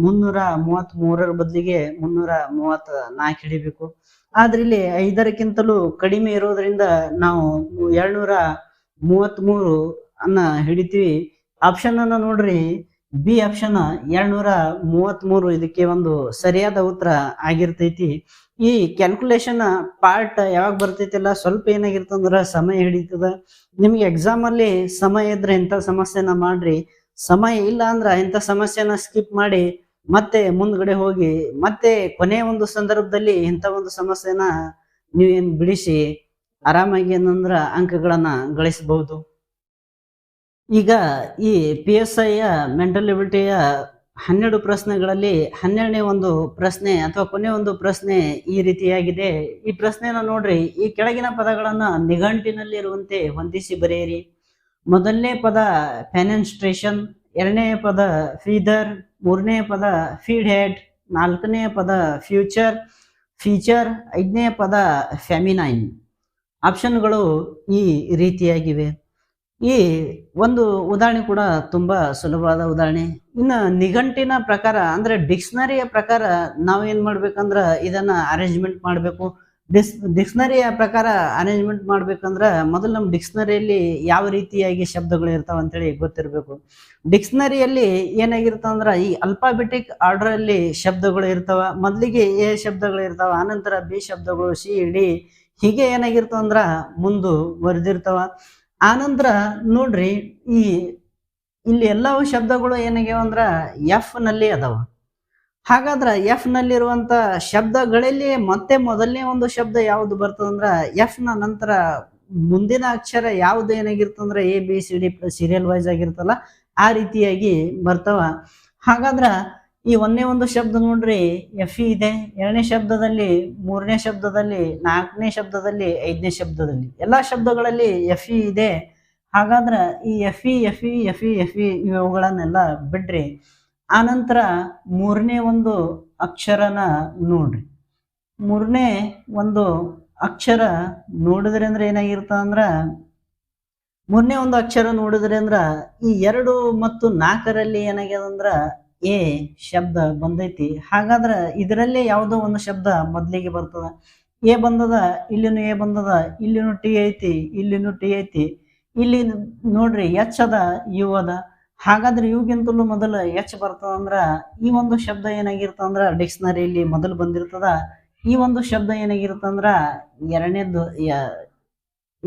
333 ಬದಲಿಗೆ 334 ಹಿಡಿಬೇಕು. ಆದ್ರೆ ಇಲ್ಲಿ 5ಕ್ಕಿಂತಲೂ ಕಡಿಮೆ ಇರೋದ್ರಿಂದ ನಾವು 233 ಅನ್ನ ಹಿಡಿತೀವಿ. ಆಪ್ಷನ್ ಅನ್ನ ನೋಡ್ರಿ, ಬಿ ಆಪ್ಷನ್ 233 ಇದಕ್ಕೆ ಒಂದು ಸರಿಯಾದ ಉತ್ತರ ಆಗಿರ್ತೈತಿ. ಈ ಕ್ಯಾಲ್ಕುಲೇಷನ್ ಪಾರ್ಟ್ ಯಾವಾಗ ಬರ್ತೈತಿಲ್ಲ ಸ್ವಲ್ಪ ಏನಾಗಿರ್ತಂದ್ರ ಸಮಯ ಹಿಡಿತದ. ನಿಮ್ಗೆ ಎಕ್ಸಾಮ್ ಅಲ್ಲಿ ಸಮಯ ಇದ್ರೆ ಇಂಥ ಸಮಸ್ಯೆನ ಮಾಡ್ರಿ, ಸಮಯ ಇಲ್ಲ ಅಂದ್ರ ಇಂಥ ಸಮಸ್ಯೆನ ಸ್ಕಿಪ್ ಮಾಡಿ ಮತ್ತೆ ಮುಂದ್ಗಡೆ ಹೋಗಿ ಮತ್ತೆ ಕೊನೆಯ ಒಂದು ಸಂದರ್ಭದಲ್ಲಿ ಇಂಥ ಒಂದು ಸಮಸ್ಯೆನ ನೀವೇನ್ ಬಿಡಿಸಿ ಆರಾಮಾಗಿ ಏನಂದ್ರ ಅಂಕಗಳನ್ನ ಗಳಿಸಬಹುದು. ಈಗ ಈ PSI ಮೆಂಟಲ್ ಎಬಿಲಿಟಿಯ 12 ಪ್ರಶ್ನೆಗಳಲ್ಲಿ 12ನೇ ಒಂದು ಪ್ರಶ್ನೆ ಅಥವಾ ಕೊನೆ ಒಂದು ಪ್ರಶ್ನೆ ಈ ರೀತಿಯಾಗಿದೆ. ಈ ಪ್ರಶ್ನೆನ ನೋಡ್ರಿ, ಈ ಕೆಳಗಿನ ಪದಗಳನ್ನ ನಿಘಂಟಿನಲ್ಲಿ ಇರುವಂತೆ ಹೊಂದಿಸಿ ಬರೆಯಿರಿ. ಮೊದಲನೇ ಪದ ಫೆನೆಸ್ಟ್ರೇಷನ್, ಎರಡನೇ ಪದ ಫೀದರ್, ಮೂರನೇ ಪದ ಫೀಡ್ ಹೆಡ್, ನಾಲ್ಕನೇ ಪದ ಫ್ಯೂಚರ್, ಫೀಚರ್, ಐದನೇ ಪದ ಫೆಮಿನೈನ್. ಆಪ್ಷನ್ಗಳು ಈ ರೀತಿಯಾಗಿವೆ. ಈ ಒಂದು ಉದಾಹರಣೆ ಕೂಡ ತುಂಬಾ ಸುಲಭವಾದ ಉದಾಹರಣೆ. ಇನ್ನು ನಿಘಂಟಿನ ಪ್ರಕಾರ ಅಂದ್ರೆ ಡಿಕ್ಷನರಿಯ ಪ್ರಕಾರ ನಾವೇನ್ ಮಾಡ್ಬೇಕಂದ್ರ ಇದನ್ನ ಅರೇಂಜ್ಮೆಂಟ್ ಮಾಡ್ಬೇಕು. ಡಿಕ್ಷನರಿಯ ಪ್ರಕಾರ ಅರೇಂಜ್ಮೆಂಟ್ ಮಾಡ್ಬೇಕಂದ್ರ ಮೊದಲು ನಮ್ಮ ಡಿಕ್ಷನರಿಯಲ್ಲಿ ಯಾವ ರೀತಿಯಾಗಿ ಶಬ್ದಗಳು ಇರ್ತಾವ ಅಂತೇಳಿ ಗೊತ್ತಿರ್ಬೇಕು. ಡಿಕ್ಷನರಿಯಲ್ಲಿ ಏನಾಗಿರ್ತಾವಂದ್ರ ಈ ಅಲ್ಫಾಬೆಟಿಕ್ ಆರ್ಡರ್ ಅಲ್ಲಿ ಶಬ್ದಗಳು ಇರ್ತಾವ. ಮೊದಲಿಗೆ ಎ ಶಬ್ದಗಳು ಇರ್ತಾವ, ಆನಂತರ ಬಿ ಶಬ್ದಗಳು, ಸಿ ಡಿ ಹೀಗೆ ಏನಾಗಿರ್ತಾವಂದ್ರ ಮುಂದುವರೆದಿರ್ತಾವ. ಆನಂತರ ನೋಡ್ರಿ, ಇಲ್ಲಿ ಎಲ್ಲವೂ ಶಬ್ದಗಳು ಏನಾಗ್ಯಾವ ಅಂದ್ರ ಎಫ್ ನಲ್ಲಿ ಅದಾವ. ಹಾಗಾದ್ರ ಎಫ್ ನಲ್ಲಿರುವಂತ ಶಬ್ದಗಳಲ್ಲಿ ಮತ್ತೆ ಮೊದಲನೇ ಒಂದು ಶಬ್ದ ಯಾವ್ದು ಬರ್ತದಂದ್ರ ಎಫ್ ನ ನಂತರ ಮುಂದಿನ ಅಕ್ಷರ ಯಾವ್ದು ಏನಾಗಿರ್ತಂದ್ರ ABCD ಸೀರಿಯಲ್ ವೈಸ್ ಆಗಿರ್ತಲ್ಲ ಆ ರೀತಿಯಾಗಿ ಬರ್ತಾವ. ಹಾಗಾದ್ರ ಈ ಒಂದೇ ಒಂದು ಶಬ್ದ ನೋಡ್ರಿ ಎಫ್ ಇದೆ, ಎರಡನೇ ಶಬ್ದದಲ್ಲಿ, ಮೂರನೇ ಶಬ್ದದಲ್ಲಿ, ನಾಲ್ಕನೇ ಶಬ್ದದಲ್ಲಿ, ಐದನೇ ಶಬ್ದದಲ್ಲಿ ಎಲ್ಲಾ ಶಬ್ದಗಳಲ್ಲಿ ಎಫ್ ಇದೆ. ಹಾಗಾದ್ರ ಈ ಎಫ್ ಇವುಗಳನ್ನೆಲ್ಲ ಬಿಡ್ರಿ. ಆನಂತರ ಮೂರನೇ ಒಂದು ಅಕ್ಷರನ ನೋಡ್ರಿ. ಮೂರನೇ ಒಂದು ಅಕ್ಷರ ನೋಡಿದ್ರಿ ಅಂದ್ರೆ ಏನಾಗಿರ್ತ ಅಂದ್ರ ಮೂರನೇ ಒಂದು ಅಕ್ಷರ ನೋಡಿದ್ರಿ ಅಂದ್ರ ಈ 2 ಮತ್ತು 4ರಲ್ಲಿ ಏನಾಗ್ಯದಂದ್ರ ಎ ಶಬ್ದ ಬಂದೈತಿ. ಹಾಗಾದ್ರ ಇದರಲ್ಲೇ ಯಾವುದೋ ಒಂದು ಶಬ್ದ ಮೊದ್ಲಿಗೆ ಬರ್ತದ. ಎ ಬಂದದ, ಇಲ್ಲಿನೂ ಎ ಬಂದದ, ಇಲ್ಲಿನೂ ಟಿ ಐತಿ, ಇಲ್ಲಿನೂ ಟಿ ಐತಿ, ಇಲ್ಲಿ ನೋಡ್ರಿ ಎಚ್ ಅದ, ಯು ಅದ. ಹಾಗಾದ್ರೆ ಇವ್ಗಿಂತಲೂ ಮೊದಲು ಎಚ್ ಬರ್ತದ ಅಂದ್ರ ಈ ಒಂದು ಶಬ್ದ ಏನಾಗಿರ್ತಂದ್ರ ಡಿಕ್ಷನರಿಯಲ್ಲಿ ಮೊದಲು ಬಂದಿರ್ತದ. ಈ ಒಂದು ಶಬ್ದ ಏನಾಗಿರ್ತಂದ್ರ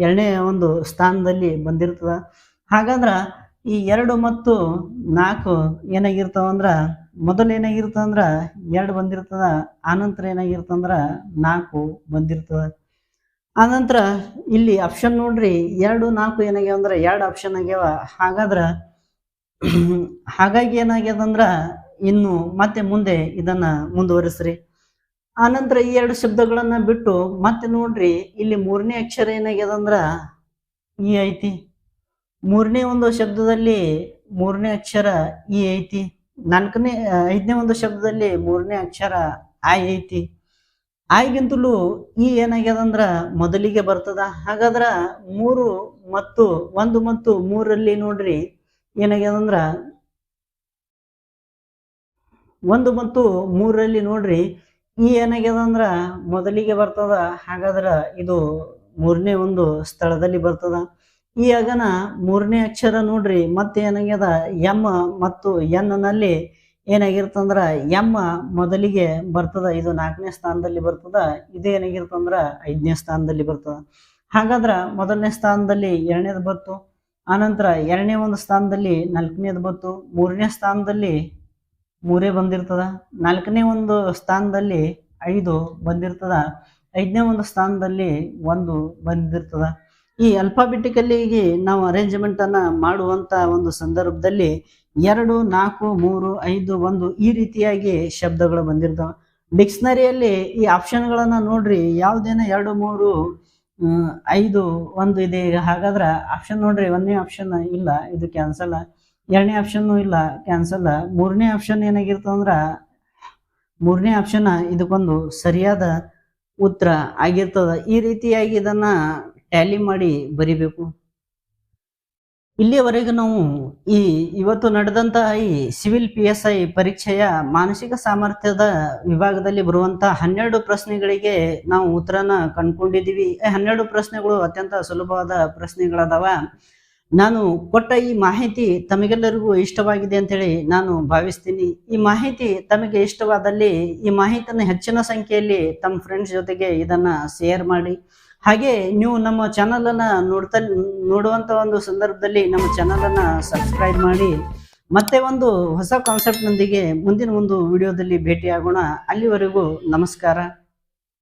ಎರಡನೇ ಒಂದು ಸ್ಥಾನದಲ್ಲಿ ಬಂದಿರ್ತದ. ಹಾಗಾದ್ರ ಈ 2 ಮತ್ತು 4 ಏನಾಗಿರ್ತಾವಂದ್ರ ಮೊದಲು ಏನಾಗಿರ್ತಂದ್ರ 2 ಬಂದಿರ್ತದ, ಆನಂತರ ಏನಾಗಿರ್ತಂದ್ರ 4 ಬಂದಿರ್ತದ. ಆನಂತರ ಇಲ್ಲಿ ಆಪ್ಷನ್ ನೋಡ್ರಿ 2 4 ಏನಾಗ್ಯಾವ ಅಂದ್ರ 2 ಆಪ್ಷನ್ ಆಗ್ಯಾವ. ಹಾಗಾಗಿ ಏನಾಗ್ಯದಂದ್ರ ಇನ್ನು ಮತ್ತೆ ಮುಂದೆ ಇದನ್ನ ಮುಂದುವರಿಸ್ರಿ. ಆನಂತರ ಈ 2 ಶಬ್ದಗಳನ್ನ ಬಿಟ್ಟು ಮತ್ತೆ ನೋಡ್ರಿ, ಇಲ್ಲಿ ಮೂರನೇ ಅಕ್ಷರ ಏನಾಗ್ಯದಂದ್ರ ಇ ಐತಿ. ಮೂರನೇ ಒಂದು ಶಬ್ದದಲ್ಲಿ ಮೂರನೇ ಅಕ್ಷರ ಇ ಐತಿ. ಐದನೇ ಒಂದು ಶಬ್ದದಲ್ಲಿ ಮೂರನೇ ಅಕ್ಷರ ಐ ಐತಿ. ಐಗಿಂತಲೂ ಈ ಏನಾಗ್ಯದಂದ್ರ ಮೊದಲಿಗೆ ಬರ್ತದ. ಹಾಗಾದ್ರ 1 ಮತ್ತು 3ರಲ್ಲಿ ನೋಡ್ರಿ ಏನಾಗ್ಯದಂದ್ರ ಒಂದು ಮತ್ತು ಮೂರರಲ್ಲಿ ನೋಡ್ರಿ ಈ ಏನಾಗ್ಯದ ಅಂದ್ರ ಮೊದಲಿಗೆ ಬರ್ತದ, ಹಾಗಾದ್ರ ಇದು ಮೂರನೇ ಒಂದು ಸ್ಥಳದಲ್ಲಿ ಬರ್ತದ. ಈ ಅಗನ ಮೂರನೇ ಅಕ್ಷರ ನೋಡ್ರಿ ಮತ್ತೆ ಏನಾಗ್ಯದ ಎಂ ಮತ್ತು ಎನ್ ನಲ್ಲಿ ಏನಾಗಿರ್ತಂದ್ರ ಎಂ ಮೊದಲಿಗೆ ಬರ್ತದ, ಇದು 4ನೇ ಸ್ಥಾನದಲ್ಲಿ ಬರ್ತದ. ಇದು ಏನಾಗಿರ್ತಂದ್ರ 5ನೇ ಸ್ಥಾನದಲ್ಲಿ ಬರ್ತದ. ಹಾಗಾದ್ರ ಮೊದಲನೇ ಸ್ಥಾನದಲ್ಲಿ 2ನೇದು ಬತ್ತು, ಆನಂತರ 2ನೇ ಒಂದು ಸ್ಥಾನದಲ್ಲಿ 4ನೇದು ಬತ್ತು, 3ನೇ ಸ್ಥಾನದಲ್ಲಿ 3 ಬಂದಿರ್ತದ, 4ನೇ ಒಂದು ಸ್ಥಾನದಲ್ಲಿ 5 ಬಂದಿರ್ತದ, 5ನೇ ಒಂದು ಸ್ಥಾನದಲ್ಲಿ 1 ಬಂದಿರ್ತದ. ಈ ಅಲ್ಫಾಬೆಟಿಕಲ್ಲಿಗೆ ನಾವು ಅರೇಂಜ್ಮೆಂಟ್ ಅನ್ನ ಮಾಡುವಂತ ಒಂದು ಸಂದರ್ಭದಲ್ಲಿ 2, 4, 3, 5, 1 ಈ ರೀತಿಯಾಗಿ ಶಬ್ದಗಳು ಬಂದಿರ್ತಾವ. ಡಿಕ್ಷನರಿಯಲ್ಲಿ ಈ ಆಪ್ಷನ್ಗಳನ್ನ ನೋಡ್ರಿ, ಯಾವ್ದೇನ 2, 3, 5, 1 ಇದೆ. ಹಾಗಾದ್ರ ಆಪ್ಷನ್ ನೋಡ್ರಿ, 1ನೇ ಆಪ್ಷನ್ ಇಲ್ಲ, ಇದು ಕ್ಯಾನ್ಸಲ್. 2ನೇ ಆಪ್ಷನ್ ಇಲ್ಲ, ಕ್ಯಾನ್ಸಲ್. 3ನೇ ಆಪ್ಷನ್ ಏನಾಗಿರ್ತದಂದ್ರ 3ನೇ ಆಪ್ಷನ್ ಇದಕ್ಕೊಂದು ಸರಿಯಾದ ಉತ್ತರ ಆಗಿರ್ತದ. ಈ ರೀತಿಯಾಗಿ ಇದನ್ನ ಟ್ಯಾಲಿ ಮಾಡಿ ಬರಿಬೇಕು. ಇಲ್ಲಿಯವರೆಗೂ ನಾವು ಇವತ್ತು ನಡೆದಂತಹ ಈ ಸಿವಿಲ್ PSI ಪರೀಕ್ಷೆಯ ಮಾನಸಿಕ ಸಾಮರ್ಥ್ಯದ ವಿಭಾಗದಲ್ಲಿ ಬರುವಂತಹ 12 ಪ್ರಶ್ನೆಗಳಿಗೆ ನಾವು ಉತ್ತರನ ಕಂಡುಕೊಂಡಿದ್ದೀವಿ. 12 ಪ್ರಶ್ನೆಗಳು ಅತ್ಯಂತ ಸುಲಭವಾದ ಪ್ರಶ್ನೆಗಳದಾವ. ನಾನು ಕೊಟ್ಟ ಈ ಮಾಹಿತಿ ತಮಗೆಲ್ಲರಿಗೂ ಇಷ್ಟವಾಗಿದೆ ಅಂತ ಹೇಳಿ ನಾನು ಭಾವಿಸ್ತೀನಿ. ಈ ಮಾಹಿತಿ ತಮಗೆ ಇಷ್ಟವಾದಲ್ಲಿ ಈ ಮಾಹಿತಿಯನ್ನು ಹೆಚ್ಚಿನ ಸಂಖ್ಯೆಯಲ್ಲಿ ತಮ್ಮ ಫ್ರೆಂಡ್ಸ್ ಜೊತೆಗೆ ಇದನ್ನ ಶೇರ್ ಮಾಡಿ. ಹಾಗೆ ನೀವು ನಮ್ಮ ಚಾನಲ್ ಅನ್ನ ನೋಡುವಂತ ಒಂದು ಸಂದರ್ಭದಲ್ಲಿ ನಮ್ಮ ಚಾನಲ್ ಅನ್ನ ಸಬ್ಸ್ಕ್ರೈಬ್ ಮಾಡಿ. ಮತ್ತೆ ಒಂದು ಹೊಸ ಕಾನ್ಸೆಪ್ಟ್ ನೊಂದಿಗೆ ಮುಂದಿನ ಒಂದು ವಿಡಿಯೋದಲ್ಲಿ ಭೇಟಿಯಾಗೋಣ. ಅಲ್ಲಿವರೆಗೂ ನಮಸ್ಕಾರ.